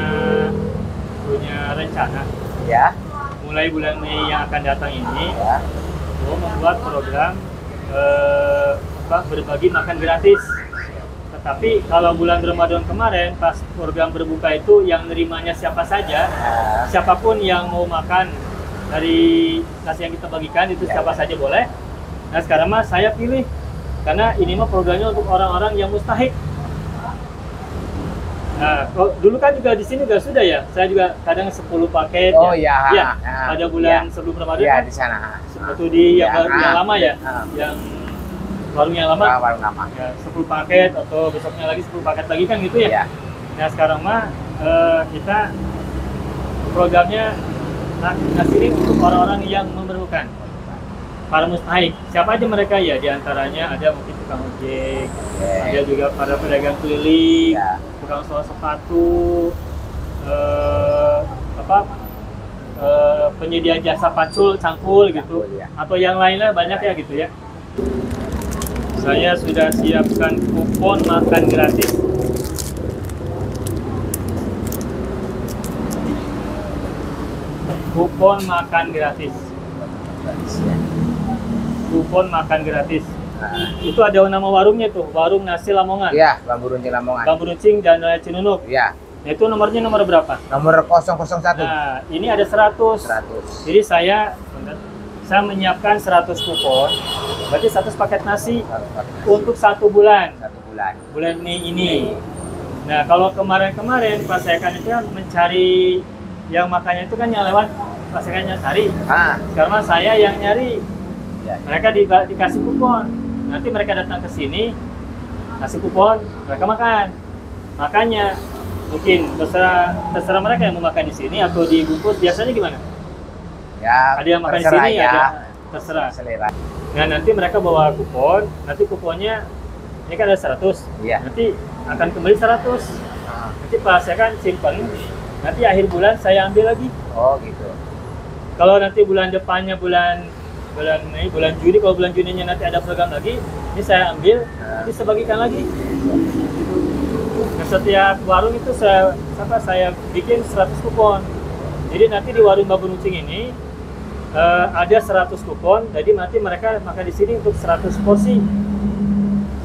rencana. Ya. Mulai bulan Mei yang akan datang ini, Ya. mau membuat program berbagi makan gratis. Tetapi kalau bulan Ramadan kemarin pas program berbuka itu yang nerimanya siapa saja, siapapun yang mau makan dari nasi yang kita bagikan itu siapa saja boleh. Nah sekarang mah saya pilih karena ini mah programnya untuk orang-orang yang mustahik. Nah, dulu kan juga di sini juga sudah ya. Saya juga kadang 10 paket. Oh ya. ya. Pada bulan sebelum Ramadan Ya kan. di sana. Itu di yang lama ya. Yang warung yang lama. Warung lama. Ya, 10 paket atau besoknya lagi 10 paket lagi kan gitu ya. Ya. Nah, sekarang mah kita programnya nasi ini untuk orang-orang yang memerlukan. Para mustahik, siapa aja mereka ya? Di antaranya ada mungkin tukang ojek, ada juga para pedagang keliling, tukang soal sepatu, penyedia jasa pacul, cangkul gitu, atau yang lainnya banyak ya gitu ya. Saya sudah siapkan kupon makan gratis. Kupon makan gratis. Kupon makan gratis. Itu ada nama warungnya tuh, Warung Nasi Lamongan. Iya, Bambu Runcing Lamongan. Bambu Runcing dan Raya Cinunuk. Iya. Nah, itu nomornya nomor berapa? Nomor 001. Nah, ini ada 100. 100. Jadi saya menyiapkan 100 kupon. Berarti 100 paket nasi untuk 1 bulan. 1 bulan. Bulan ini. Nah, kalau kemarin pas saya kan itu kan mencari yang makannya itu kan yang lewat pas saya kan cari. Sekarang saya yang nyari. Mereka dikasih kupon, nanti mereka datang ke sini, kasih kupon, mereka makan. Makanya mungkin terserah mereka yang mau makan di sini atau dibungkus. Biasanya gimana? Ya, ada yang makan di sini, ya. ada terserah. Selera. Nah nanti mereka bawa kupon, nanti kuponnya ini kan ada 100, nanti akan kembali 100. Nanti pas saya kan simpan, nanti akhir bulan saya ambil lagi. Oh gitu. Kalau nanti bulan depannya bulan Mei, bulan Juni, kalau bulan Juninya nanti ada program lagi, ini saya ambil, nanti saya bagikan lagi. Nah, setiap warung itu saya bikin 100 kupon. Jadi nanti di warung Bambu Runcing ini ada 100 kupon, jadi nanti mereka makan di sini untuk 100 porsi.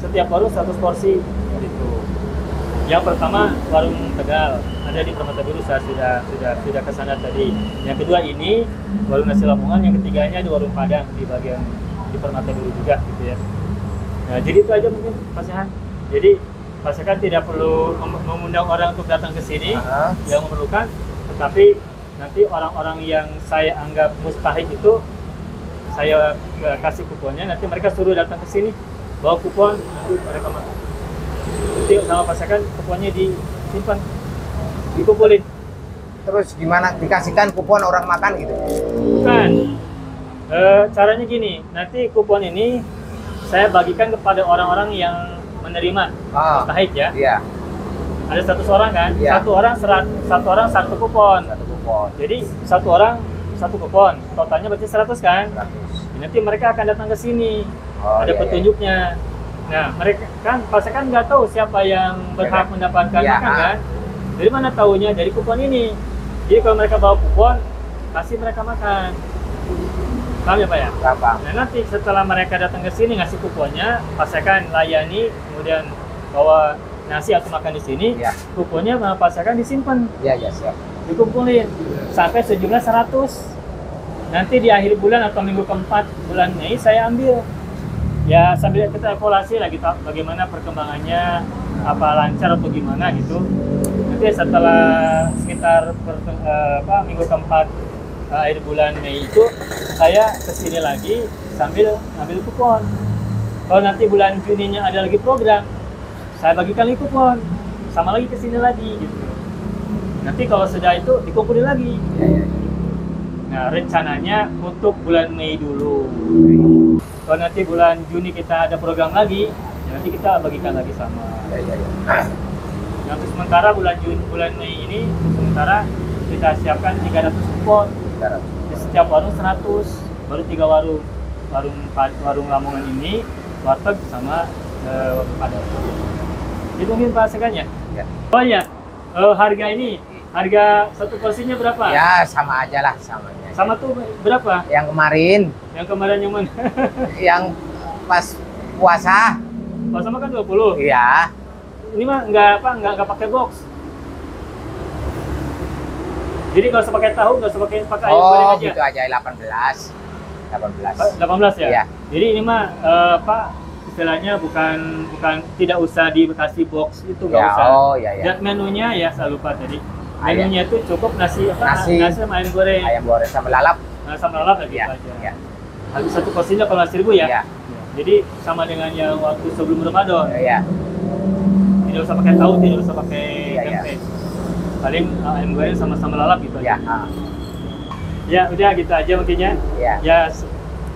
Setiap warung 100 porsi. Gitu. Yang pertama warung Tegal, ada di Permata Biru, saya sudah ke sana tadi. Yang kedua ini warung Nasi Lamongan, yang ketiganya di warung Padang di bagian di Permata Biru juga gitu ya. Nah, jadi itu aja mungkin Pak Sehan. Jadi Pak Sehan tidak perlu mengundang orang untuk datang ke sini yang memerlukan, tetapi nanti orang-orang yang saya anggap mustahik itu saya kasih kuponnya, nanti mereka suruh datang ke sini bawa kupon, nanti mereka makan. Nanti sama pasakan kuponnya disimpan, dikumpulin. Terus gimana dikasihkan kupon orang makan gitu? Bukan. Caranya gini, nanti kupon ini saya bagikan kepada orang-orang yang menerima mustahik ya. Iya. Ada 100 orang kan? Iya. Satu orang satu kupon. Satu kupon. Jadi satu orang satu kupon. Totalnya berarti 100 kan? 100. Nanti mereka akan datang ke sini. Ada Iya, petunjuknya. Nah, mereka kan pasti kan nggak tahu siapa yang berhak mendapatkan makan kan? Dari mana tahunya? Dari kupon ini. Jadi kalau mereka bawa kupon, kasih mereka makan. Paham ya Pak ya? Paham. Nah nanti setelah mereka datang ke sini ngasih kuponnya, pasakan layani, kemudian bawa nasi atau makan di sini, kuponnya pasakan disimpan. Iya, siap. Dikumpulin. sampai sejumlah 100. Nanti di akhir bulan atau minggu keempat bulan Mei saya ambil. Ya sambil kita evaluasi lagi bagaimana perkembangannya, apa lancar atau gimana gitu. Nanti setelah sekitar minggu keempat akhir bulan Mei itu saya kesini lagi sambil ambil kupon. Kalau nanti bulan Juninya ada lagi program, saya bagikan lagi kupon, sama lagi kesini lagi gitu. Nanti kalau sudah itu dikumpulin lagi. Nah rencananya untuk bulan Mei dulu. Kalau nanti bulan Juni kita ada program lagi, ya nanti kita bagikan lagi sama. Nah, untuk sementara bulan Mei ini, sementara kita siapkan 300 kupon. Di setiap warung 100, baru 3 warung. Warung Lamongan ini, warteg sama warung Padang. Itu mungkin Pak Sekannya? Ya. Oh iya, harga ini, harga satu porsinya berapa? Ya sama aja lah samanya. Sama tuh berapa? Yang kemarin, Yang kemarin yang mana? yang pas puasa. Kalau sama kan 20. Iya. Ini mah nggak pakai box. Jadi nggak usah pakai tahu, nggak usah pakai ayam goreng aja. Gitu aja 18. 18 ya? Iya. Jadi ini mah istilahnya bukan tidak usah dikasih box itu nggak usah. Oh iya. Dan menunya ya saya lupa tadi. Ayam. Menunya itu cukup nasi Nasi sama ayam goreng. Ayam goreng sama lalap. Sama lalap lagi Iya. aja. Iya. Habis satu porsinya 18.000 ya? Iya. Jadi sama dengan yang waktu sebelum Ramadan. Iya. Tidak usah pakai tahu, tidak usah pakai Iya. tempe. Paling ayam goreng sama lalap gitu Iya. aja. Ya udah gitu aja mungkinnya. Iya. Ya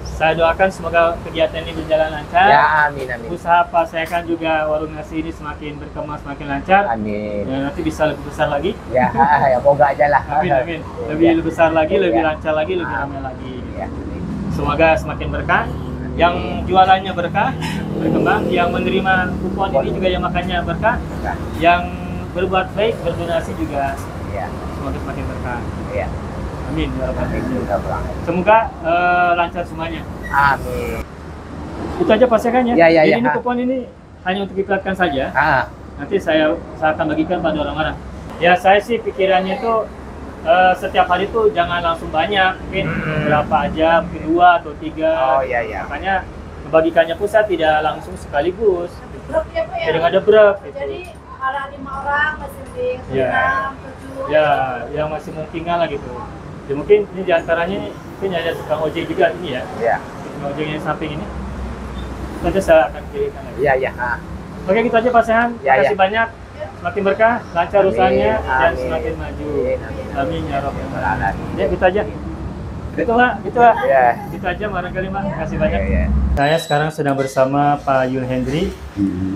saya doakan semoga kegiatan ini berjalan lancar. Ya, amin. Usaha Pak saya kan juga warung nasi ini semakin berkembang, semakin lancar. Amin. Ya, nanti bisa lebih besar lagi. Ya, moga aja lah. Amin. Lebih besar lagi, lebih Ya. lancar lagi, lebih ramai lagi. Ya. Semoga semakin berkah. Yang jualannya berkah, berkembang. Yang menerima kupon ini juga yang makannya berkah. Berkah. Yang berbuat baik, berdonasi juga Iya. semoga semakin berkah. Iya. Amin. Ya Rabbal Amin. Alamin. Semoga lancar semuanya. Amin. Itu aja pastikan ya. Ya. Jadi ini kupon ini hanya untuk diiklankan saja. Nanti saya akan bagikan pada orang-orang. Ya saya sih pikirannya itu setiap hari itu jangan langsung banyak, mungkin berapa aja, mungkin 2 atau 3. Oh iya. Makanya membagikannya pusat tidak langsung sekaligus. Brok ya Pak ya? Jadi ada brek. Gitu. Jadi ada 5 orang masih di Ya. 6, 7. Ya, yang masih mungkin lah gitu. Ya, mungkin ini diantaranya mungkin ada tukang ojek juga ini ya. Iya. Tukang ojek yang samping ini. Nanti saya akan kirimkan lagi. Iya. Oke, gitu aja Pak Sehan. Ya, Terima kasih ya. banyak. Semakin berkah, lancar Amin, usahanya dan amin. semakin maju. Amin. Amin ya Rabbal Alamin. Alamin. Ya, gitu aja. Gitu Pak, gitu Pak. Iya. Gitu aja barangkali Pak. Terima kasih banyak. Iya. Saya sekarang sedang bersama Pak Yul Hendri.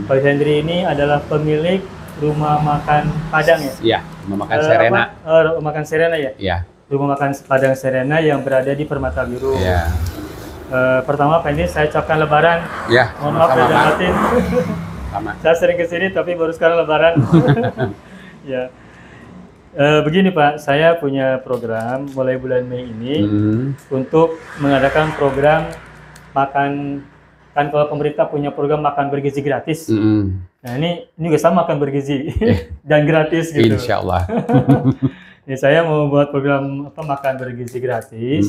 Pak Yul Hendri ini adalah pemilik rumah makan Padang ya? Iya, rumah makan Serena. Rumah makan Serena ya? Iya. Rumah makan Padang Serena yang berada di Permata Biru. Iya. Pertama Pak ini saya ucapkan Lebaran. Iya. Mohon maaf lahir dan batin. Sama. Saya sering kesini tapi baru sekarang Lebaran. Ya. Begini Pak, saya punya program mulai bulan Mei ini untuk mengadakan program makan, kan kalau pemerintah punya program makan bergizi gratis. Nah ini juga sama makan bergizi dan gratis gitu. Insya Allah. Ya, saya mau buat program makan bergizi gratis.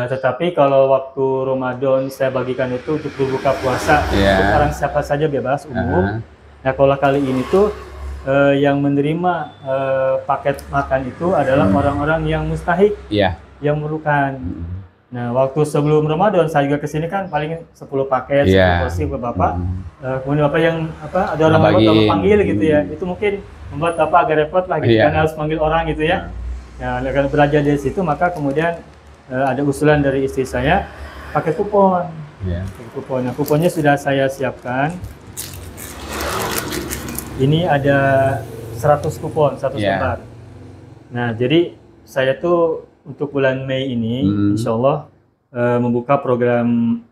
Tetapi kalau waktu Ramadan saya bagikan itu untuk berbuka puasa untuk orang siapa saja bebas umum. Nah kalau kali ini tuh yang menerima paket makan itu adalah orang-orang yang mustahik, yang memerlukan. Nah waktu sebelum Ramadan saya juga kesini kan paling 10 paket, 10 porsi ke Bapak. Kemudian Bapak yang ada orang Bapak panggil gitu ya, itu mungkin membuat Bapak agak repot lah gitu, karena harus panggil orang gitu ya. Nah, kalau belajar dari situ maka kemudian ada usulan dari istri saya pakai kupon. Pakai kupon. Nah, kuponnya sudah saya siapkan. Ini ada 100 kupon, 100 lembar. Nah, jadi saya tuh untuk bulan Mei ini insya Allah membuka program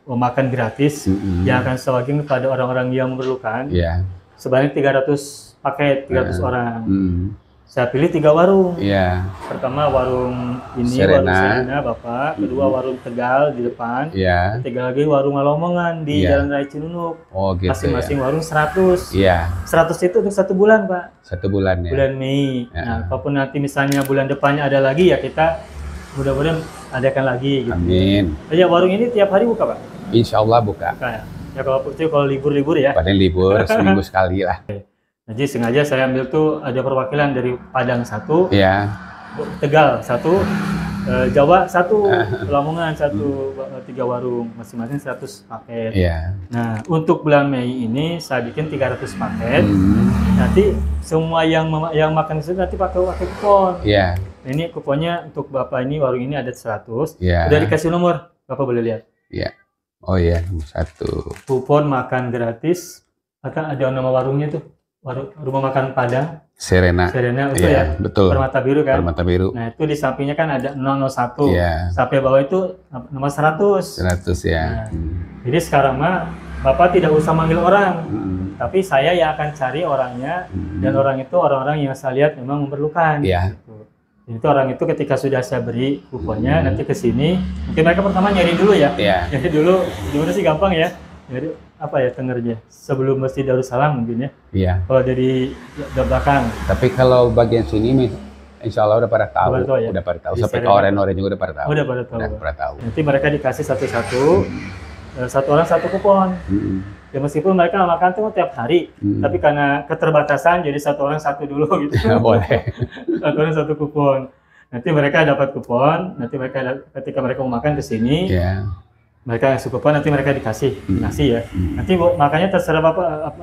makan gratis yang akan saya bagikan kepada orang-orang yang memerlukan. Sebanyak 300 paket, 300 orang. saya pilih 3 warung. Iya. Pertama warung ini, Serena. warung Serena Bapak. Kedua warung Tegal di depan. Iya. Ketiga lagi warung Lamongan di Iya. Jalan Raya Cinunuk. Oh gitu Masing-masing ya. warung 100. Iya. 100 itu untuk 1 bulan Pak. 1 bulan ya. Bulan Mei. Ya. Nah, apapun nanti misalnya bulan depannya ada lagi ya kita mudah-mudahan adakan lagi gitu. Amin. Ya warung ini tiap hari buka Pak? Insya Allah buka. Buka ya. Ya kalau libur-libur ya. Paling libur seminggu sekali lah. Jadi sengaja saya ambil tuh ada perwakilan dari Padang 1, Iya. Tegal 1, Jawa 1, Lamongan 1, 3 warung, masing-masing 100 paket. Iya. Nah, untuk bulan Mei ini saya bikin 300 paket. Nanti semua yang makan itu nanti pakai kupon. Iya. Nah, ini kuponnya untuk Bapak ini warung ini ada 100. Iya. Udah dikasih nomor, Bapak boleh lihat. Iya. Oh iya, nomor 1. Kupon makan gratis. Akan ada nama warungnya tuh. Rumah makan Padang. Serena. Serena itu Iya, ya. betul. Permata biru kan. Permata biru. Nah, itu di sampingnya kan ada 001. Iya. Sampai bawah itu nomor 100. 100 ya. Nah, jadi sekarang mah Bapak tidak usah manggil orang, Hmm. tapi saya yang akan cari orangnya, dan orang itu orang-orang yang saya lihat memang memerlukan. Iya. Gitu. Jadi itu orang itu ketika sudah saya beri kuponnya, nanti ke sini, mungkin mereka pertama nyari dulu ya. Iya. Nyari dulu, gimana sih gampang ya. Jadi apa ya tengernya? Sebelum Masjid Darussalam mungkin ya. Iya. Kalau dari belakang. Tapi kalau bagian sini insya Allah udah pada tahu. Udah tahu ya? Udah pada tahu. Di Sampai ke Serena. oren-oren juga udah pada tahu. Udah pada tahu. Udah pada tahu. Nanti mereka dikasih satu-satu, satu orang 1 kupon. Ya meskipun mereka makan tuh tiap hari, tapi karena keterbatasan jadi 1 orang 1 dulu gitu. Nggak boleh. 1 orang 1 kupon. Nanti mereka dapat kupon, nanti mereka ketika mereka mau makan ke sini, Iya. mereka ngasih kupon, nanti mereka dikasih nasi ya. Nanti makanya terserah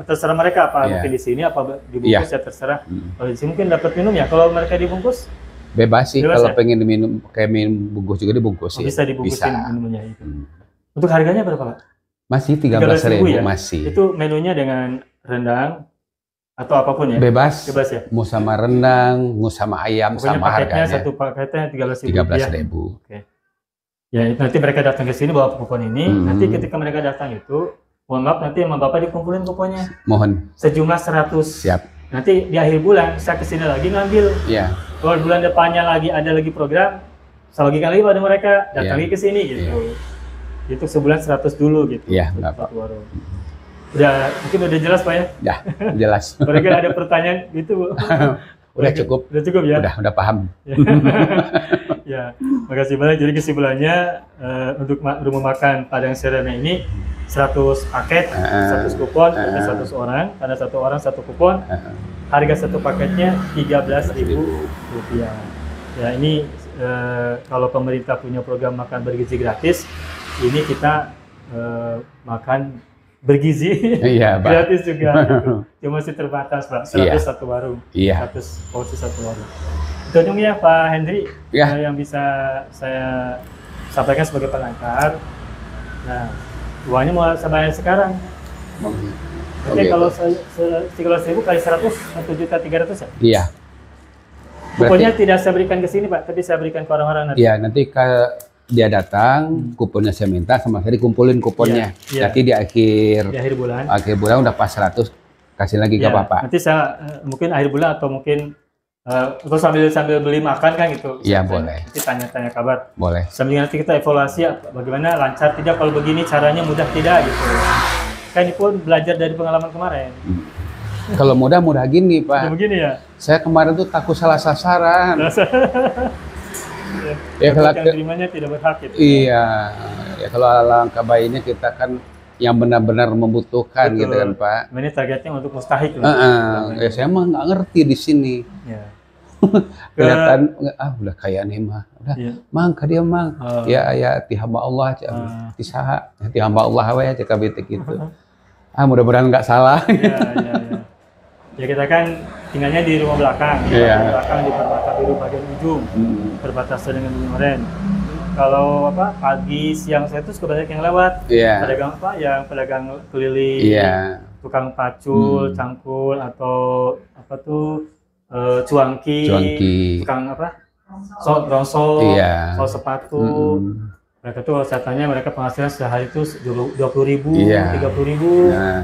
terserah mereka apa Iya. mungkin di sini apa dibungkus ya terserah. Kalau di sini mungkin dapat minum ya. Kalau mereka dibungkus Bebas sih Bebas kalau ya? pengen diminum kayak minum bungkus juga dibungkus sih. bisa dibungkusin Bisa. minumnya itu. Untuk harganya berapa Pak? Masih 13.000 ya? masih. Itu menunya dengan rendang atau apapun ya? Bebas. Bebas ya? Mau sama rendang, mau sama ayam, Pokoknya sama paketnya harganya. satu paketnya 13.000 13.000. Ya nanti mereka datang ke sini bawa kupon ini. Nanti ketika mereka datang itu, mohon maaf nanti sama Bapak dikumpulin kuponnya Mohon. sejumlah 100. Siap. Nanti di akhir bulan saya kesini lagi ngambil. Iya. Kalau bulan depannya ada lagi program, saya bagikan lagi pada mereka datang lagi ke sini gitu. Itu sebulan 100 dulu gitu. Iya, untuk nggak satu warung. Mungkin udah jelas Pak ya? Ya, jelas. Barangkali ada pertanyaan gitu Bu. Udah cukup. Udah cukup ya? Udah paham. Ya, makasih banyak. Jadi kesimpulannya untuk rumah makan Padang Serena ini 100 paket, 100 kupon, 100 orang, karena 1 orang 1 kupon. Harga 1 paketnya Rp13.000. Ya ini kalau pemerintah punya program makan bergizi gratis, ini kita makan bergizi Iya, Pak. gratis juga. Gitu. Cuma masih terbatas Pak, 100 Iya. satu warung, Iya. 100 porsi 1 warung. Itu aja ya Pak Hendri yang bisa saya sampaikan sebagai pengantar. Nah, uangnya mau saya bayar sekarang. Oke, kalau 13.000 kali 100, 1.300.000 ya? Iya. Pokoknya tidak saya berikan ke sini Pak, tapi saya berikan ke orang-orang nanti. Iya, nanti dia datang, kuponnya saya minta, sama saya dikumpulin kuponnya. Iya. Nanti di Di akhir bulan. udah pas 100, kasih lagi ke Ya, Bapak. nanti saya mungkin akhir bulan atau mungkin atau sambil beli makan kan gitu. Iya, Saya boleh. nanti tanya-tanya kabar. Boleh. Sambil nanti kita evaluasi bagaimana lancar tidak, kalau begini caranya mudah tidak gitu. Kan ini pun belajar dari pengalaman kemarin. Kalau mudah gini, Ya, Pak. begini ya. Saya kemarin tuh takut salah sasaran. Ya, Takut kalau yang terimanya tidak berhak gitu. iya, ya kalau alangkah baiknya kita kan yang benar-benar membutuhkan Betul. gitu kan, Pak. Ini targetnya untuk mustahik loh. Ya saya mah nggak ngerti di sini. Ya. Kelihatan udah kaya nih mah. Udah, Iya. mang ka dia mang. Oh. Ya ti hamba Allah ti saha. Ti hamba Allah we cek kabeh gitu. Mudah-mudahan nggak salah. Ya. Ya kita kan tinggalnya di rumah belakang. Iya. Rumah belakang di Permata Biru bagian ujung. Perbatasan dengan Bumi Kalau pagi siang saya tuh suka banyak yang lewat. Iya. Pedagang yang pedagang keliling. Iya. Tukang pacul, cangkul atau cuangki. Tukang ronsol, Iya. sol sepatu. Mereka tuh saya tanya mereka penghasilan sehari itu 20.000, Iya. 30.000. Nah,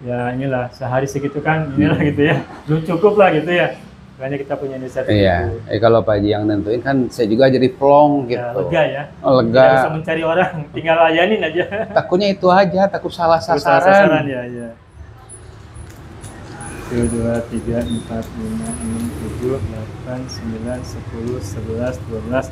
Ya inilah sehari segitu kan inilah gitu ya, belum cukup lah gitu ya. makanya kita punya inisiatif Iya. itu. Kalau Pak Haji yang nentuin kan saya juga jadi plong gitu. Ya, lega ya. Oh, Tidak lega. usah mencari orang, tinggal layanin aja. Takutnya itu aja, takut salah Sasaran sasaran. ya, ya. 1, 2, 3, 4, 5, 6, 7, 8, 9, 10, 11, 12,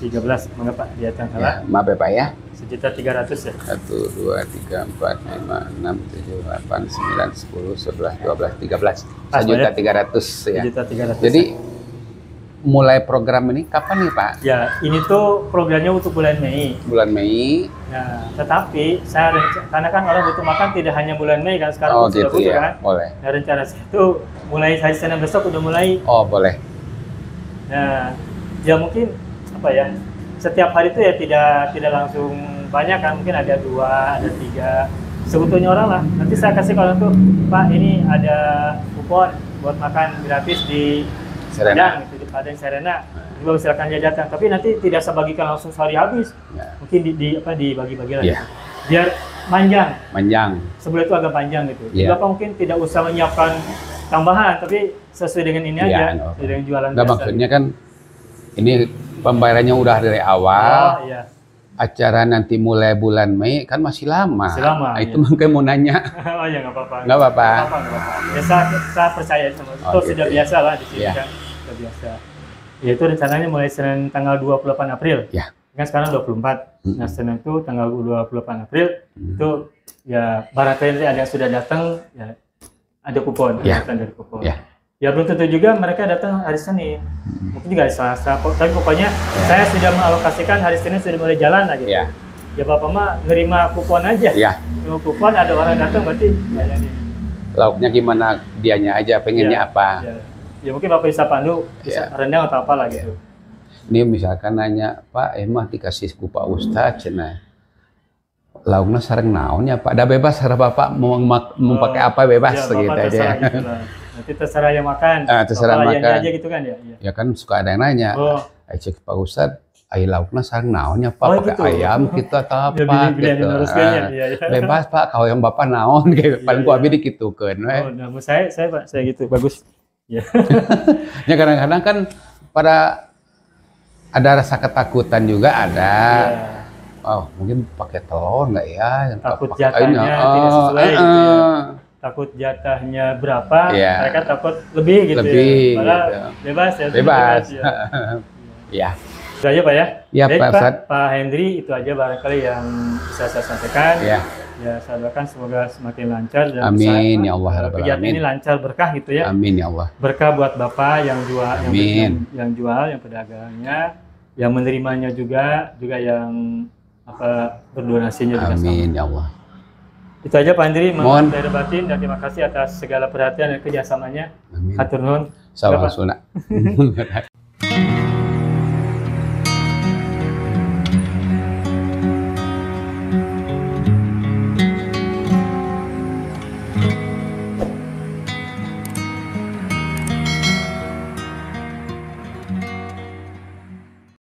13. Mangga Pak, di atas Ya, salah. maaf ya Pak ya. 1.300.000 ya. 1, 2, 3, 4, 5, 6, 7, 8, 9, 10, 11, 12, 13. Pas, 1.300.000 ya. 1.300.000. Jadi mulai program ini kapan nih Pak? ya, ini tuh programnya untuk bulan Mei. Bulan Mei. Nah, tetapi karena kan orang butuh makan tidak hanya bulan Mei kan, sekarang Oh pun sudah gitu butuh ya. kan. Boleh. Nah, rencana saya itu mulai hari Senin besok udah mulai. Oh boleh. Nah, ya mungkin apa ya? Setiap hari itu ya tidak langsung banyak kan, mungkin ada 2, ada 3. Sebetulnya orang lah. Nanti saya kasih ke orang tuh, Pak ini ada kupon buat makan gratis di Serena. Padang, gitu, di Padang Serena. Juga silakan dia datang. Tapi nanti tidak saya bagikan langsung sehari habis. Ya. Mungkin dibagi-bagi lah. Iya. Gitu. Biar panjang. Manjang. Sebulan itu agak panjang gitu. Iya. Bapak mungkin tidak usah menyiapkan tambahan, tapi sesuai dengan ini Iya, aja, no. sesuai dengan jualan Nggak, biasa. maksudnya kan ini pembayarannya udah dari awal. Oh iya. Acara nanti mulai bulan Mei kan masih lama. Masih lama, Nah, itu iya. makanya mau nanya. Oh ya nggak apa-apa. Nggak apa-apa. Nggak apa-apa. Ya saya percaya sama itu. Oh, gitu Sudah ya. biasa lah di sini Iya. kan. Sudah biasa. Ya itu rencananya mulai Senin tanggal 28 April. Ya. Kan sekarang 24. Nah Senin itu tanggal 28 April itu ya barangkali ada yang sudah datang ya ada kupon, Ya. datang dari kupon. Ya. Ya belum tentu juga mereka datang hari Senin. Mungkin juga hari Selasa. Tapi pokoknya saya sudah mengalokasikan hari Senin sudah mulai jalan lah gitu. Ya. Ya Bapak mah nerima kupon aja. Ya. Nerima kupon ada orang datang berarti layani. Lauknya gimana dianya aja, pengennya Ya. apa. Ya. Ya mungkin Bapak bisa pandu, bisa Ya. rendang atau apa lah gitu. Ini misalkan nanya, Pak, emang dikasih ku Pak Ustadz, cenah. Lauknya sareng naonnya Pak, dah bebas, harap Bapak mau pakai apa bebas Ya, gitu Bapak aja. terserah gitu lah. Nanti terserah yang makan. Terserah Bapak layani makan. aja gitu kan ya. Ya. Ya kan suka ada yang nanya, Oh. cek Pak Ustadz, ayo lauknya sareng naonnya Pak, Oh, pakai gitu. ayam gitu atau apa Ya, pilih-pilih gitu. dineruskan ya, iya, iya. Bebas Pak, kalau yang Bapak naon, kayak paling Iya, ku iya. abi dikitukeun we. Oh, nah, saya Pak, saya gitu. Bagus. Ya. Ya kadang-kadang kan pada ada rasa ketakutan juga ada. Ya. Oh, mungkin pakai telur nggak ya? Takut Pakai- jatahnya tidak sesuai gitu ya. Takut jatahnya berapa, Iya. mereka takut lebih gitu Lebih, ya. Padahal gitu. bebas ya. Bebas. ya. Ya. Itu aja Pak ya. Ya, Baik, Pak Pak, Ustadz. Pak Hendri itu aja barangkali yang bisa saya sampaikan. Ya. Ya, saya doakan semoga semakin lancar dan Amin, bisa, ya Allah, ya Rabbal kegiatan Alamin. ini lancar berkah gitu ya. Amin ya Allah. Berkah buat Bapak yang jual, Amin. yang jual, yang pedagangnya, yang menerimanya juga yang berdonasinya juga sama. Amin ya Allah. Itu aja Pak Hendri, Mohon. mohon dari batin dan terima kasih atas segala perhatian dan kerjasamanya. Amin. Hatur nuhun. Salam Bapak. sunnah.